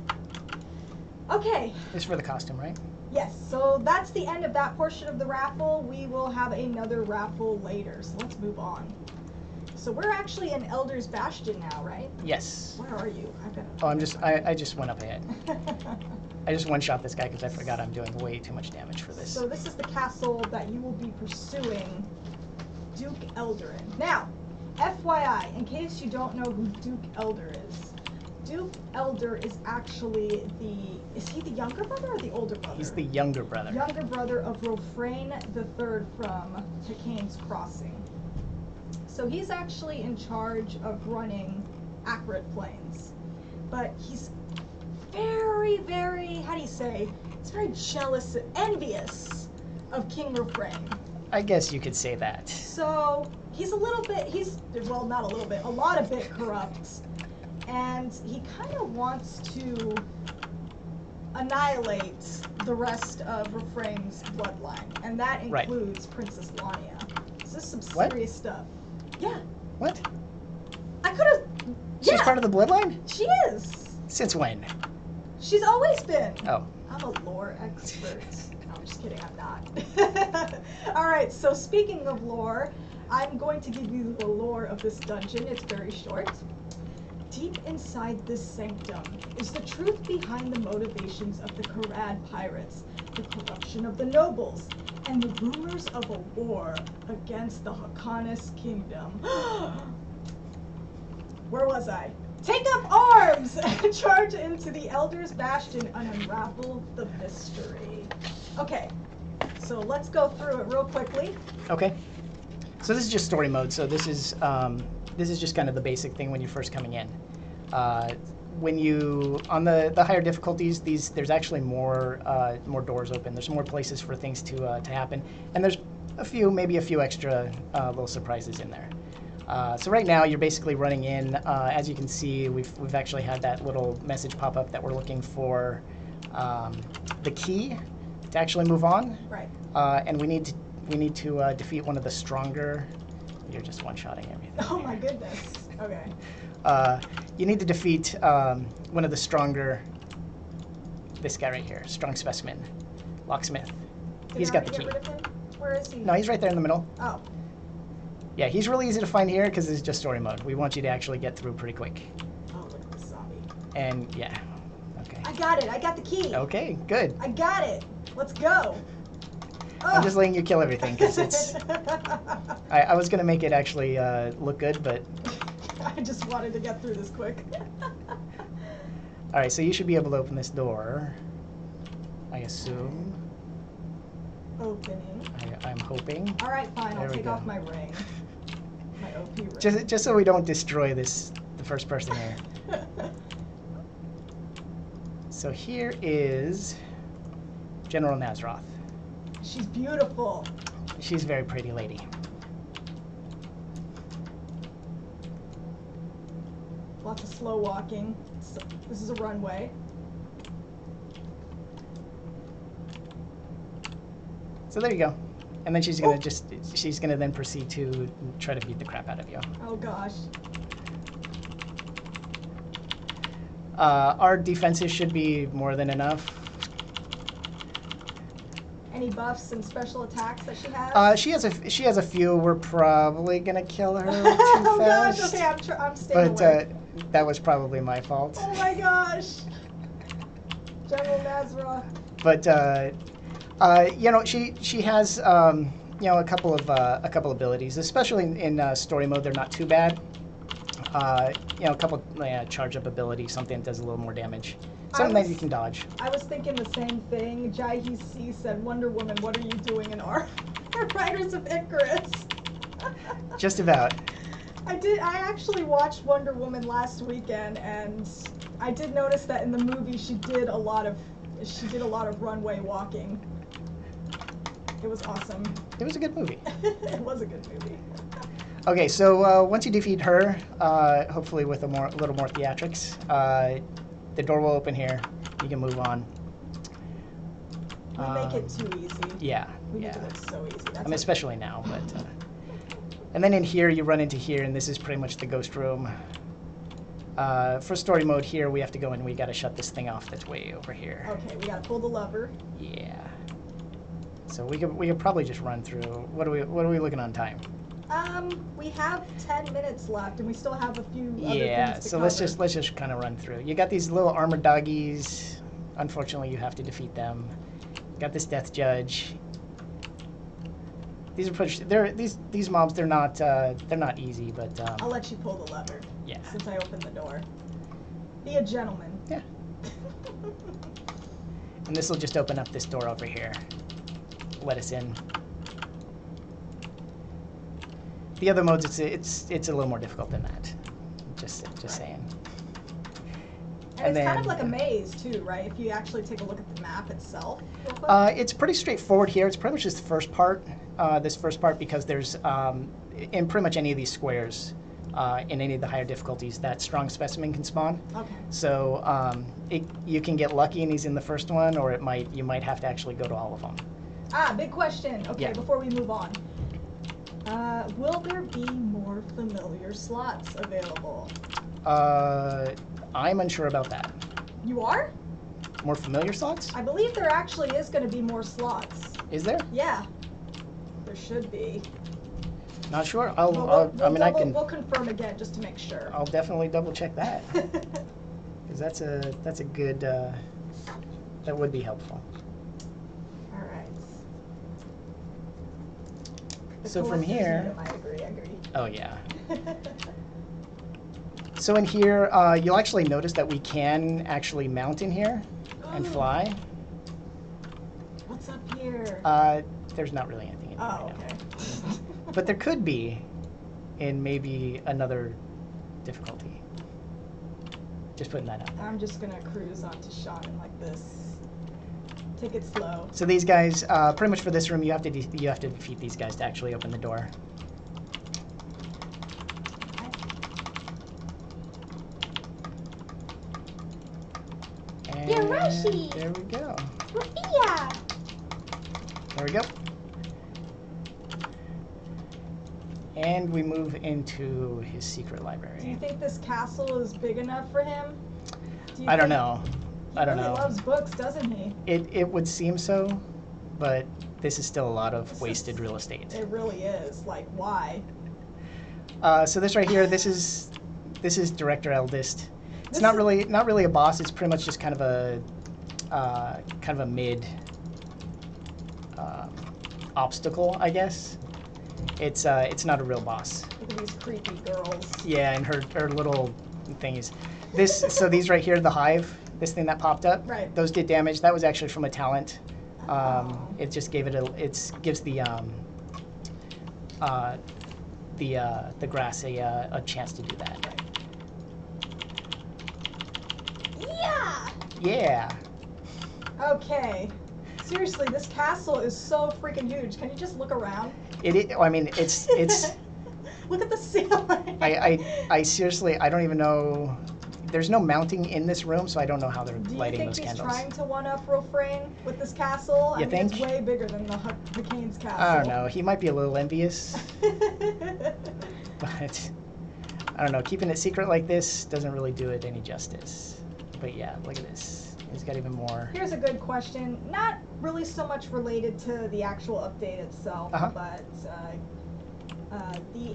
Okay. It's for the costume, right? Yes, so that's the end of that portion of the raffle. We will have another raffle later, so let's move on. so we're actually in Elder's Bastion now, right? Yes. Where are you? I've got. Oh, I just went up ahead. I just one-shot this guy because I forgot I'm doing way too much damage for this. So this is the castle that you will be pursuing Duke Eldarin. Now, FYI, in case you don't know who Duke Elder is, Duke Elder is actually is he the younger brother or the older brother? He's the younger brother. Younger brother of Rofrain III from Tacane's Crossing. So he's actually in charge of running Acrid Plains. But he's very, very, how do you say, he's very jealous, envious of King Rofrain. I guess you could say that. So he's a little bit, well, not a little bit, a lot of bit corrupt. And he kind of wants to annihilate the rest of Rofrain's bloodline. And that includes Princess Lania. So this is some serious stuff. Yeah. What? I could have. She's part of the bloodline? She is. Since when? She's always been. Oh. I'm a lore expert. No, I'm just kidding, I'm not. Alright, so speaking of lore, I'm going to give you the lore of this dungeon. It's very short. Deep inside this sanctum is the truth behind the motivations of the Karad pirates, the corruption of the nobles, and the rumors of a war against the Hakanis kingdom. Where was I? Take up arms and charge into the Elder's Bastion and unravel the mystery. Okay, so let's go through it real quickly. Okay. So this is just story mode. So this is just kind of the basic thing when you're first coming in. When you on the higher difficulties, there's actually more doors open. There's more places for things to happen, and there's maybe a few extra little surprises in there. So right now you're basically running in. As you can see, we've actually had that little message pop up that we're looking for the key to actually move on. Right. And we need to defeat one of the stronger. You're just one-shotting everything. Oh my goodness. Okay. You need to defeat one of the stronger. This guy right here, strong specimen, locksmith. He's got the key. Get rid of him? Where is he? No, he's right there in the middle. Oh. Yeah, he's really easy to find here because it's just story mode. We want you to actually get through pretty quick. Oh, look at this zombie. And yeah, okay. I got it. I got the key. Okay, good. I got it. Let's go. I'm just letting you kill everything because it's. I was gonna make it actually look good, but. I just wanted to get through this quick. All right, so you should be able to open this door. I assume. Opening. I'm hoping. All right, fine. I'll There we take go. off my ring. My OP ring. Just so we don't destroy the first person here. So here is General Nesterov. She's beautiful. She's a very pretty lady. Lots of slow walking. So, this is a runway. So there you go. And then she's gonna then proceed to try to beat the crap out of you. Oh gosh. Our defenses should be more than enough. Any buffs and special attacks that she has? She has a few. We're probably gonna kill her too oh fast. gosh, okay, I'm staying But away. that was probably my fault. Oh my gosh. General Nesterov. But she has a couple of abilities, especially in story mode. They're not too bad. A couple charge up abilities, something that does a little more damage. Something that you can dodge. I was thinking the same thing. Jaihi C said, "Wonder Woman, what are you doing in our Riders of Icarus?" Just about. I actually watched Wonder Woman last weekend, and I did notice that in the movie she did a lot of runway walking. It was awesome. It was a good movie. It was a good movie. Okay, so once you defeat her, hopefully with a little more theatrics, the door will open here. You can move on. We make it too easy. Yeah, We yeah. make it look so easy. That's I mean, especially now, but. And then in here, you run into here, and this is pretty much the ghost room. For story mode here, we have to go and we got to shut this thing off that's way over here. Okay, we gotta pull the lever. Yeah. So we could probably just run through. What are we looking on time? We have 10 minutes left, and we still have a few other Yeah, things to so cover. let's just kind of run through. You got these little armored doggies. Unfortunately, you have to defeat them. Got this death judge. These are these mobs. They're not easy, but I'll let you pull the lever. yeah. Since I opened the door. Be a gentleman. Yeah. And this will just open up this door over here. Let us in. The other modes, it's a little more difficult than that. Just saying. And it's kind of then- like a maze too, right? If you actually take a look at the map itself. Real quick. It's pretty straightforward here. It's pretty much just the first part. This first part, because there's in pretty much any of these squares, in any of the higher difficulties, that strong specimen can spawn. Okay. So you can get lucky and he's in the first one, or you might have to actually go to all of them. Big question. Okay, Yeah. before we move on. Will there be more familiar slots available? I'm unsure about that. You are? More familiar slots? I believe there actually is going to be more slots. Is there? Yeah. There should be. Not sure. Well, I'll we'll confirm again just to make sure. I'll definitely double check that, because that's a good. That would be helpful. All right. The So from collector's here- item, I agree. Oh yeah. So in here, you'll actually notice that we can actually mount in here and Ooh. fly. What's up here? There's not really anything in here Oh, right now. okay. But there could be in maybe another difficulty. Just putting that out there. I'm just gonna cruise onto Shaman like this. Take it slow. So these guys, pretty much for this room, you have to defeat these guys to actually open the door. And Yarashi! there we go. Sophia! There we go. And we move into his secret Do you library. think this castle is big enough for him? I don't know. He I don't really know. loves books, doesn't he? It would seem so, but this is still a lot of This wasted is- real estate. It really is. Like, why? So this right here, this is Director Eldest. It's This not is- really a boss. It's pretty much just kind of a mid obstacle, I guess. It's not a real boss. Look at these creepy girls. Yeah, and her little thingies. So these right here, the hive, this thing that popped up, Right. those did damage. That was actually from a talent. Oh. It just gave gives the grass a chance to do that. Yeah! Yeah. Okay. Seriously, this castle is so freaking huge. Can you just look around? I mean, it's Look at the ceiling. I seriously, I don't even know. There's no mounting in this room, so I don't know how they're Do you lighting think those he's candles. trying to one-up Refrain with this castle? You I mean, it's think? way bigger than the Kane's castle. I don't know. He might be a little envious, but I don't know. Keeping it secret like this doesn't really do it any justice. But yeah, look at this. He's got even more. Here's a good question. Not really so much related to the actual update itself, Uh-huh. but the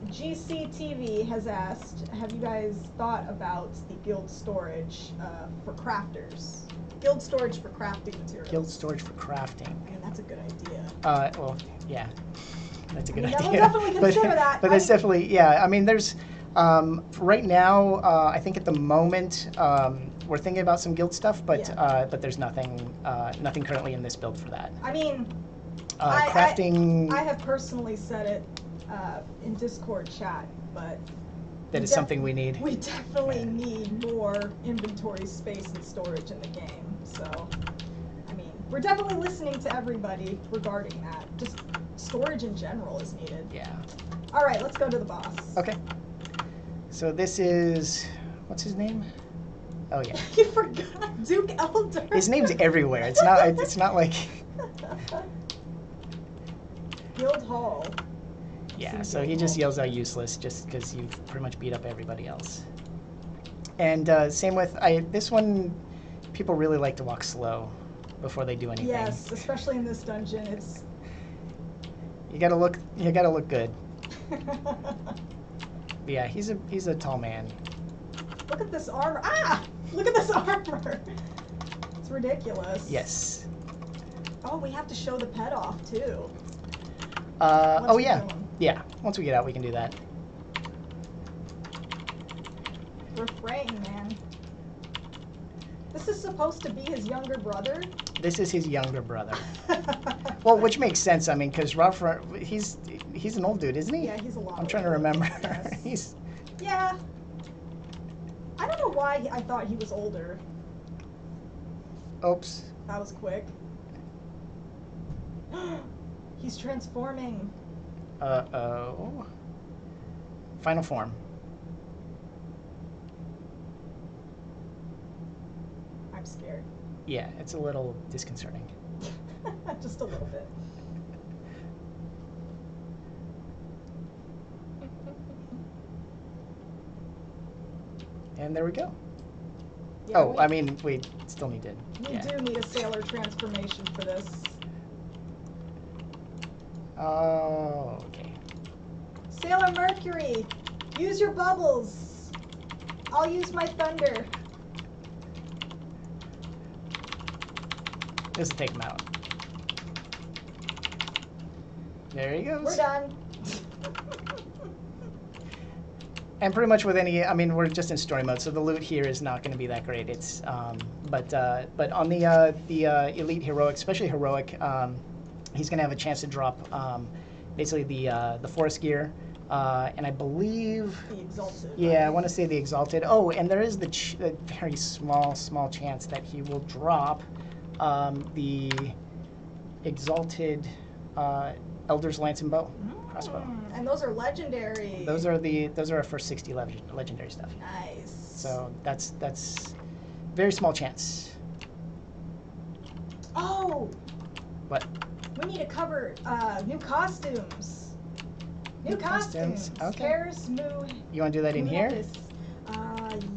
GCTV has asked, have you guys thought about the guild storage for crafters? Guild storage for crafting materials. Guild storage for crafting. Man, that's a good idea. Well, yeah, that's a good I mean, idea. we'll definitely consider that. But that's definitely, yeah. I mean, there's right now. I think at the moment we're thinking about some guild stuff, but Yeah. but there's nothing currently in this build for that. I mean, Crafting I have personally said it in Discord chat, but that is something we need. we definitely need more inventory space and storage in the game. So, I mean, we're definitely listening to everybody regarding that. Just storage in general is needed. Yeah. All right, let's go to the boss. Okay. So this is, what's his name? Oh yeah. You forgot Duke Elder. His name's everywhere. It's not like. Guild Hall. Yeah, Seems so he like just all. yells out useless just because you've pretty much beat up everybody else. And same with this one, people really like to walk slow before they do anything. Yes, especially in this dungeon. You gotta look good. But yeah, he's a tall man. Look at this armor. Ah! Look at this armor. It's ridiculous. Yes. Oh, we have to show the pet off too. Oh we yeah. kill him. Yeah. Once we get out, we can do that. Refrain, man. This is supposed to be his younger brother. This is his younger brother. Well, which makes sense. I mean, because Ruff, he's an old dude, isn't he? Yeah, he's a lot. I'm trying to older, remember. yes. He's. Yeah. I don't know why I thought he was older. Oops. That was quick. He's transforming. Uh-oh. Final form. I'm scared. Yeah, it's a little disconcerting. Just a little bit. And there we go. Yeah, Oh, I mean, we still need to. we Yeah. do need a sailor transformation for this. Oh, okay. Sailor Mercury, use your bubbles. I'll use my thunder. Just take him out. There he goes. We're done. And pretty much with any, I mean, we're just in story mode, so the loot here is not going to be that great. It's, but on the elite heroic, especially heroic, he's going to have a chance to drop basically the forest gear, and I believe. The exalted. Yeah, I right? want to say the exalted. Oh, and there is the very small chance that he will drop the exalted Elder's Lance and Bow crossbow. And those are legendary. Those are our first 60 legendary stuff. Nice. So that's very small chance. Oh, What? we need to cover new costumes. New costumes. Okay. Paris Moo. You want to do that in here?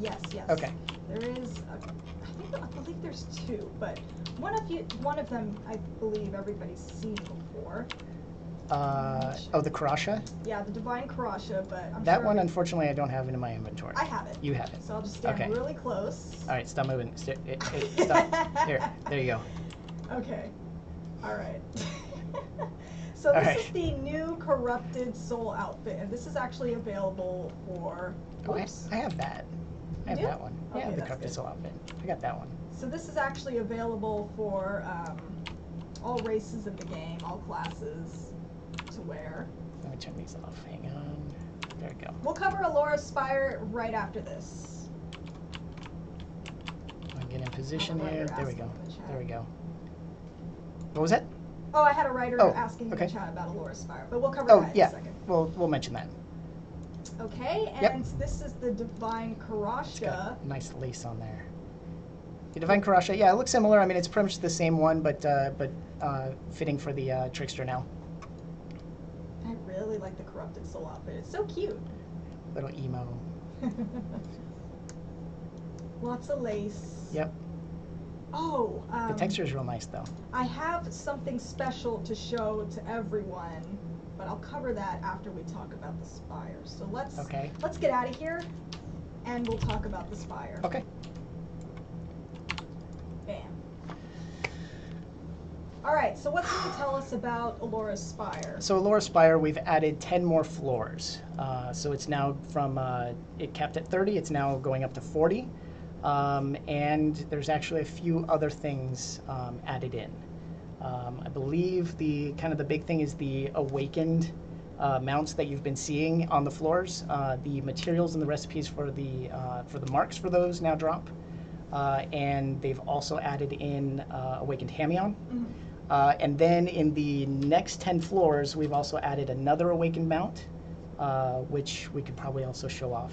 Yes. Okay. There is. I believe there's two, but one of them I believe everybody's seen before. Oh, the Karasha? Yeah, the Divine Karasha, but I'm That sure one, unfortunately, I don't have in my inventory. I have it. You have it. So I'll just stand Okay. really close. All right, stop moving. Stop. Here, there you go. Okay. All right. So All this right. is the new Corrupted Soul outfit, and this is actually available for. Oh, Oops. I have that. I have You do? that one. Okay, Yeah, the that's Corrupted good. Soul outfit. I got that one. So this is actually available for all races in the game, all classes to wear. Let me turn these off. Hang on. There we go. We'll cover Alora's Spire right after this. I'll get in position Have a here. writer There we asking go. in the chat. There we go. What was that? Oh, I had a writer Oh, asking okay. in the chat about Alora's Spire, but we'll cover Oh, that yeah. in a second. We'll mention that. Okay, Yep. and this is the Divine It's Karasha. got a nice lace on there. The Divine Karasha, yeah, it looks similar. I mean, it's pretty much the same one, but fitting for the Trickster now. I really like the Corrupted Soul outfit. It's so cute. Little emo. Lots of lace. Yep. Oh, The texture is real nice, though. I have something special to show to everyone, but I'll cover that after we talk about the Spire. So let's get out of here, and we'll talk about the Spire. Okay. Bam. All right. So what can you tell us about Alora's Spire? So Alora's Spire, we've added 10 more floors. So it's now from, it capped at 30, it's now going up to 40. And there's actually a few other things added in. I believe the big thing is the awakened mounts that you've been seeing on the floors. The materials and the recipes for the marks for those now drop. And they've also added in awakened Hamion. And then in the next 10 floors, we've also added another awakened mount, which we could probably also show off.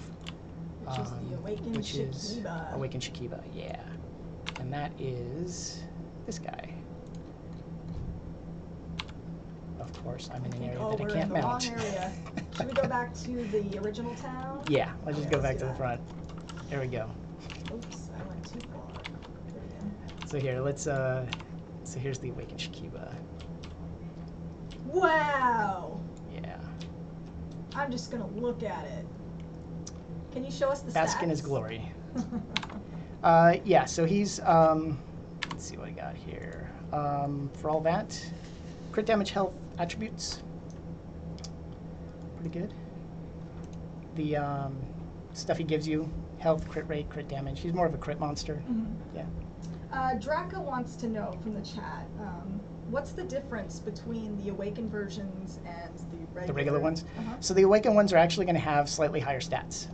Which is the Awakened Which is Shakiba. Awakened Shakiba, yeah. And that is this guy. Of course, I'm in an area that I we're can't in the mount. wrong area. Should we go back to the original town? Yeah, let's just go let's back do to the that. front. There we go. Oops, I went too far. There we go. So here, let's so here's the Awakened Shakiba. Wow. Yeah. I'm just gonna look at it. Can you show us the Bask stats? in his glory. Yeah, so he's, let's see what I got here. For all that, crit damage, health, attributes. Pretty good. The stuff he gives you, health, crit rate, crit damage. He's more of a crit monster. Yeah. Draco wants to know from the chat, what's the difference between the awakened versions and The regular ones. Uh-huh. So the awakened ones are actually going to have slightly higher stats.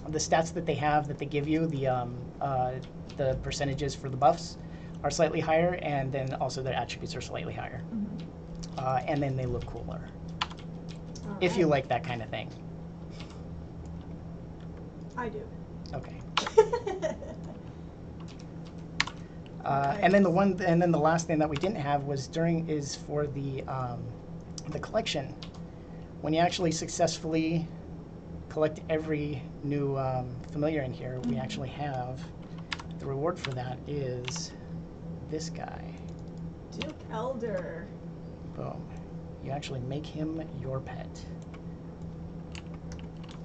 The stats that they have that they give you, the percentages for the buffs are slightly higher, and then also their attributes are slightly higher. And then they look cooler. If you like that kind of thing. I do. Okay. And then the last thing that we didn't have was for the collection. When you actually successfully collect every new familiar in here, we actually have the reward for that is this guy. Duke Elder. Boom. You actually make him your pet.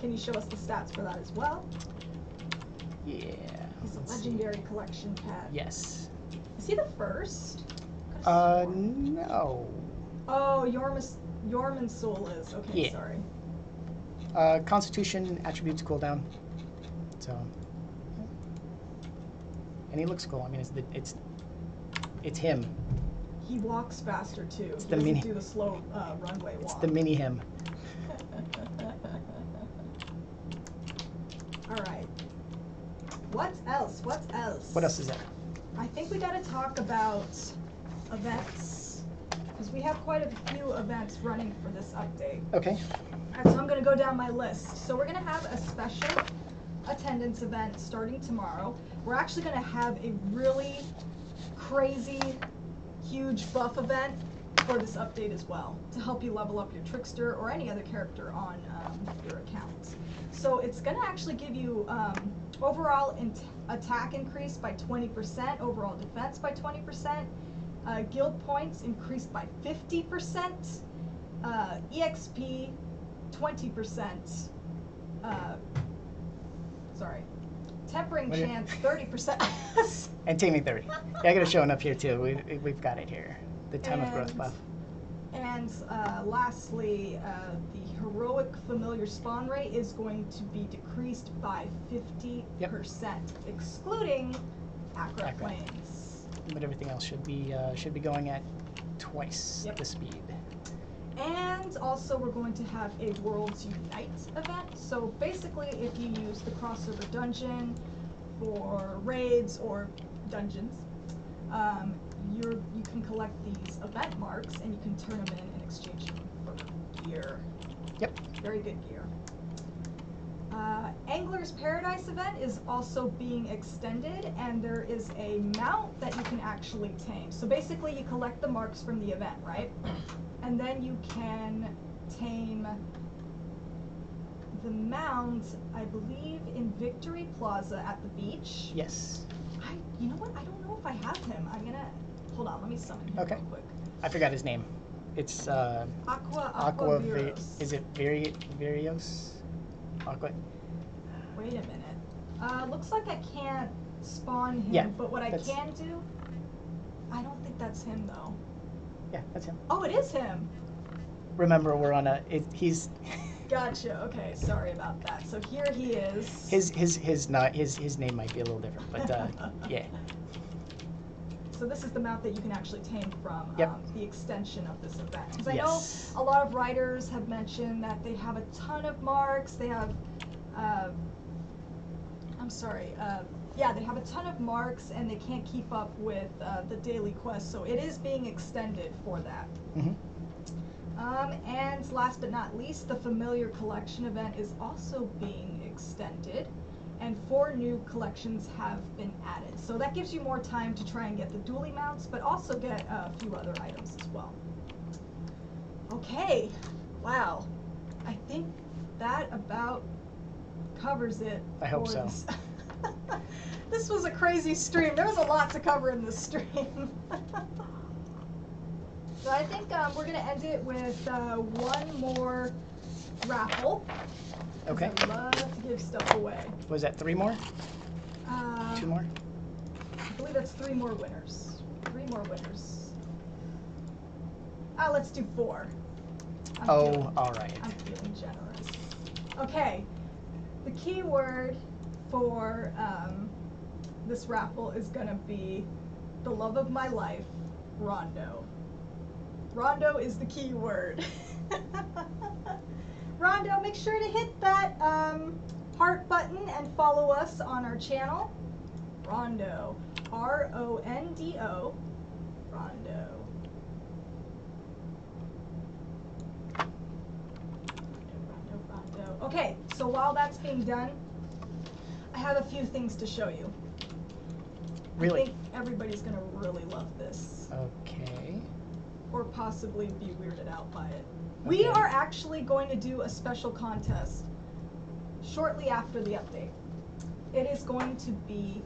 Can you show us the stats for that as well? Yeah. He's a let's see. legendary collection pet. Yes. Is he the first? No. Oh, Yorman Soul is. Okay, Yeah. sorry. Constitution attributes cooldown. So. And he looks cool. I mean, it's him. He walks faster too. It's He the doesn't mini- do the slow runway walk. It's the mini him. All right. What else? What else? What else is there? I think we got to talk about events because we have quite a few events running for this update. Okay. All right, so I'm going to go down my list. So we're going to have a special attendance event starting tomorrow. We're actually going to have a really crazy, huge buff event for this update as well to help you level up your Trickster or any other character on your account. So it's going to actually give you overall attack increase by 20%, overall defense by 20%, guild points increased by 50%, EXP 20%, tempering What do you- chance 30%. And taming 30. Yeah, I got it showing up here too. We've got it here. The time of growth buff. And lastly, the heroic familiar spawn rate is going to be decreased by 50%, excluding Acro Acro. Flames. But everything else should be going at twice the speed. And also we're going to have a Worlds Unite event. So basically if you use the crossover dungeon for raids or dungeons, you can collect these event marks and you can turn them in exchange for gear. Yep. Very good gear. Angler's Paradise event is also being extended, and there is a mount that you can actually tame. So basically you collect the marks from the event, right? And then you can tame the mount, I believe, in Victory Plaza at the beach. Yes. You know what? I don't know if I have him. I'm gonna hold on. Let me summon him Okay. real quick. I forgot his name. It's Aqua Virus. Is it Varios? Aqua. Wait a minute. Looks like I can't spawn him. Yeah, But what I that's- can do, I don't think that's him though. Yeah, that's him. Oh, it is him. Remember, we're on he's Gotcha. Okay, sorry about that. So here he is. his name might be a little different, but yeah. So this is the mount that you can actually tame from the extension of this event. Because I Yes. know a lot of writers have mentioned that they have a ton of marks. They have, they have a ton of marks and they can't keep up with the daily quest. So it is being extended for that. Mm-hmm. And last but not least, the Familiar Collection event is also being extended, and 4 new collections have been added. So that gives you more time to try and get the dually mounts, but also get a few other items as well. Okay, wow. I think that about covers it. I hope for so. this This was a crazy stream. There was a lot to cover in this stream. So I think we're going to end it with one more raffle. Okay. I love to give stuff away. Was that 3 more? 2 more? I believe that's 3 more winners. 3 more winners. Let's do 4. All right. I'm feeling generous. Okay. The keyword for this raffle is going to be the love of my life, Rondo. Rondo is the key word. Rondo, make sure to hit that heart button and follow us on our channel. Rondo. R-O-N-D-O. Rondo. Rondo. Okay, so while that's being done, I have a few things to show you. Really? I think everybody's going to really love this. Okay. Or possibly be weirded out by it. We are actually going to do a special contest shortly after the update. It is going to be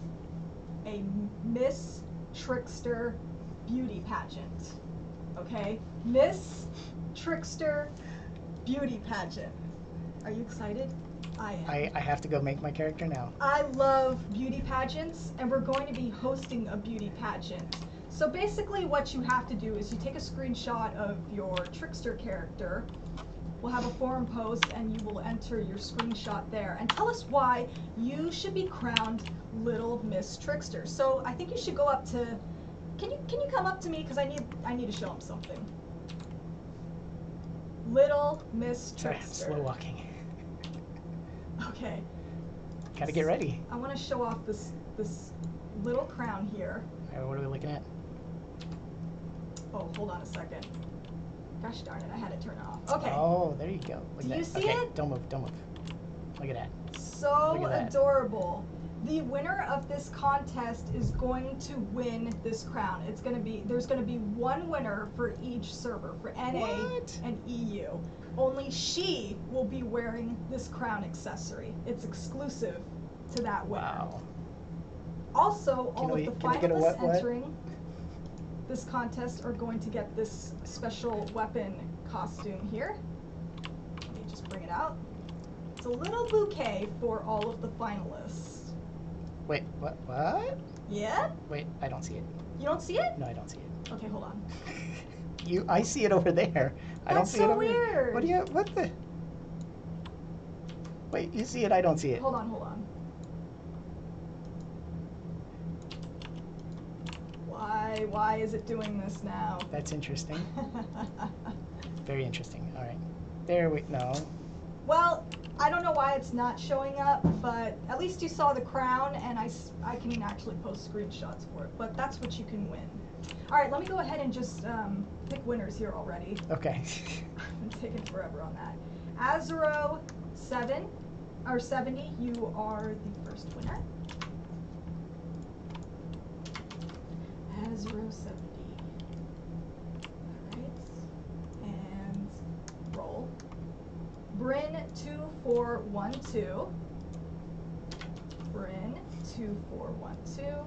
a Miss Trickster beauty pageant. Okay? Miss Trickster beauty pageant. Are you excited? I am. I have to go make my character now. I love beauty pageants, and we're going to be hosting a beauty pageant. So basically what you have to do is you take a screenshot of your Trickster character. We'll have a forum post and you will enter your screenshot there and tell us why you should be crowned Little Miss Trickster. So I think you should go up to, can you come up to me, because I need to show him something. Little Miss Trickster. Sorry, slow walking. Okay. Gotta get ready. I want to show off this little crown here. All right, what are we looking at? Oh, hold on a second. Gosh darn it, I had it turned off. Okay. Oh, there you go. Look Do at you that. see Okay, it? don't move, don't move. Look at that. So Look at that. adorable. The winner of this contest is going to win this crown. There's gonna be one winner for each server, for NA What? and EU. Only she will be wearing this crown accessory. It's exclusive to that winner. Wow. Also, all of the can we get a finalists what? entering this contest are going to get this special weapon costume here. Let me just bring it out. It's a little bouquet for all of the finalists. Wait, what? What? Yeah? Wait, I don't see it. You don't see it? No, I don't see it. Okay, hold on. I see it over there. I don't That's see so it over here. weird. What do you? What the? Wait, you see it? I don't see it. Hold on, hold on. Why is it doing this now? That's interesting. Very interesting. All right. There we no. Well, I don't know why it's not showing up, but at least you saw the crown, and I can actually post screenshots for it, but that's what you can win. All right, let me go ahead and just pick winners here already. Okay. I've been taking forever on that. Azuro 70, you are the first winner. Azuro 70. Alright. And roll. Bryn 2412. Bryn 2412.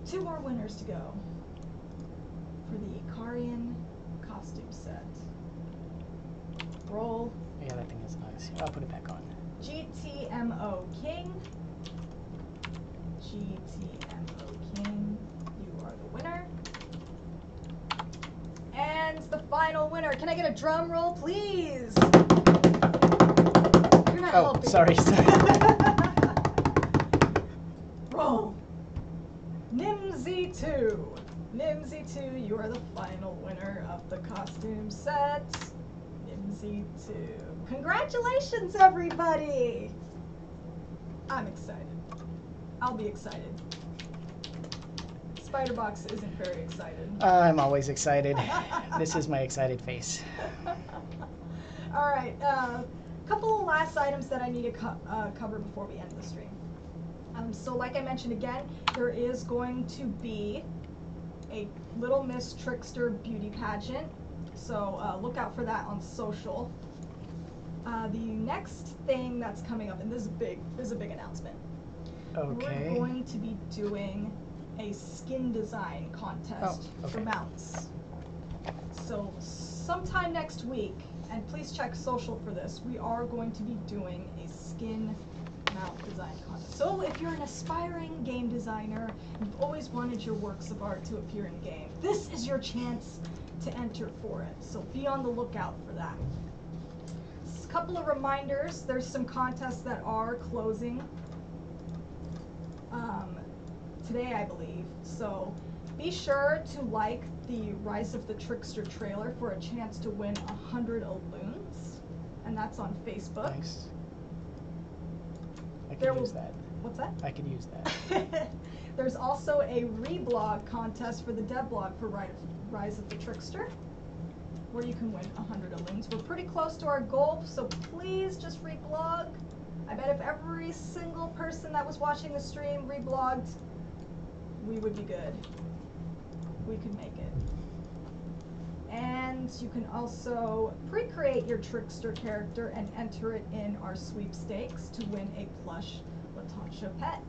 2 more winners to go for the Icarian costume set. Roll. Yeah, that thing is nice. I'll put it back on. GTMO King. GTMO King, you are the winner. And the final winner. Can I get a drum roll, please? You're not Oh, helping. sorry. Roll. Nimsy2. Nimsy2, you are the final winner of the costume set. Nimsy2. Congratulations, everybody! I'm excited. I'll be excited. Spiderbox isn't very excited. I'm always excited. This is my excited face. All right, couple of last items that I need to cover before we end the stream. So like I mentioned again, there is going to be a Little Miss Trickster beauty pageant. So look out for that on social. The next thing that's coming up, and this is a big announcement. Okay. We're going to be doing a skin design contest for mounts. So sometime next week, and please check social for this, we are going to be doing a skin mount design contest. So if you're an aspiring game designer, you've always wanted your works of art to appear in game, this is your chance to enter for it. So be on the lookout for that. A couple of reminders, there's some contests that are closing today, I believe. So be sure to like the Rise of the Trickster trailer for a chance to win 100 Alloons, and that's on Facebook. Nice. I can use that. What's that? I can use that. There's also a Reblog contest for the devlog for Rise of the Trickster, where you can win 100 Alloons. We're pretty close to our goal, so please just reblog. I bet if every single person that was watching the stream reblogged, we would be good. We could make it. And you can also pre-create your Trickster character and enter it in our sweepstakes to win a plush Latasha pet.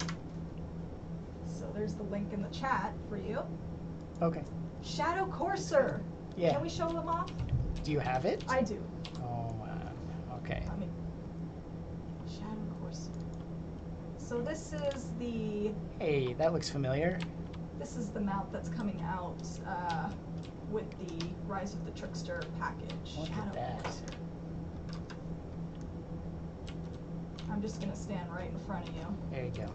So there's the link in the chat for you. Okay. Shadow Courser. Yeah. Can we show them off? Do you have it? I do. Oh, okay. I mean, Shadow Courser. So this is the... Hey, that looks familiar. This is the mount that's coming out with the Rise of the Trickster package. Look at that. Courser. I'm just gonna stand right in front of you. There you go.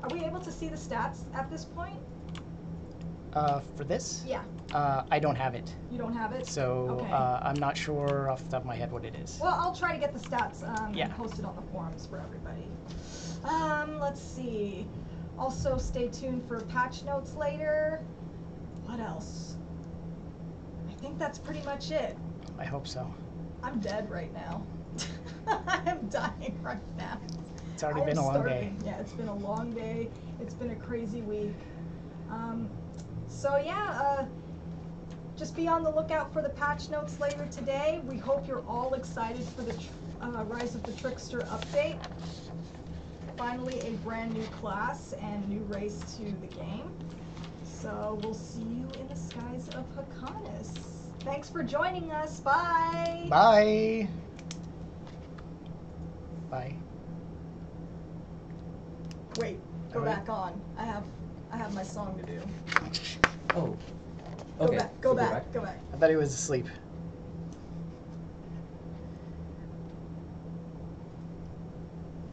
Are we able to see the stats at this point? For this? Yeah. I don't have it. You don't have it? So Okay. I'm not sure off the top of my head what it is. Well, I'll try to get the stats Yeah. and post it on the forums for everybody. Let's see. Also, stay tuned for patch notes later. What else? I think that's pretty much it. I hope so. I'm dead right now. I am dying right now. It's already been a long day. Yeah, it's been a long day. It's been a crazy week. So yeah, just be on the lookout for the patch notes later today. We hope you're all excited for the Rise of the Trickster update. Finally, a brand new class and new race to the game. So we'll see you in the skies of Hakonis. Thanks for joining us. Bye. Bye. Bye. Wait, go Alright. back on. I have my song to do. Oh. Go Okay. back. Go so back. Go back. I thought he was asleep.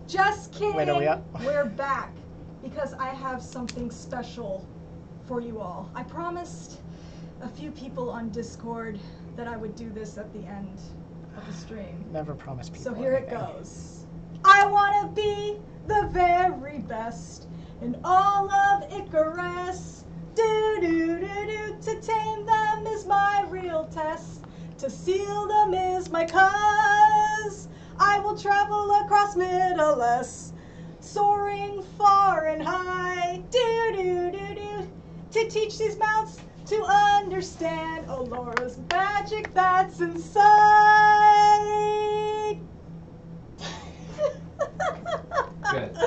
Just kidding. Wait, are we up? We're back because I have something special for you all. I promised a few people on Discord that I would do this at the end of the stream. Never promised people. So here it anything. goes. I want to be the very best in all of Icarus. Do do do do. To tame them is my real test. To seal them is my cause. I will travel across Middle-earth, soaring far and high. Do do do do. To teach these mounts to understand Alora's magic that's inside. Good.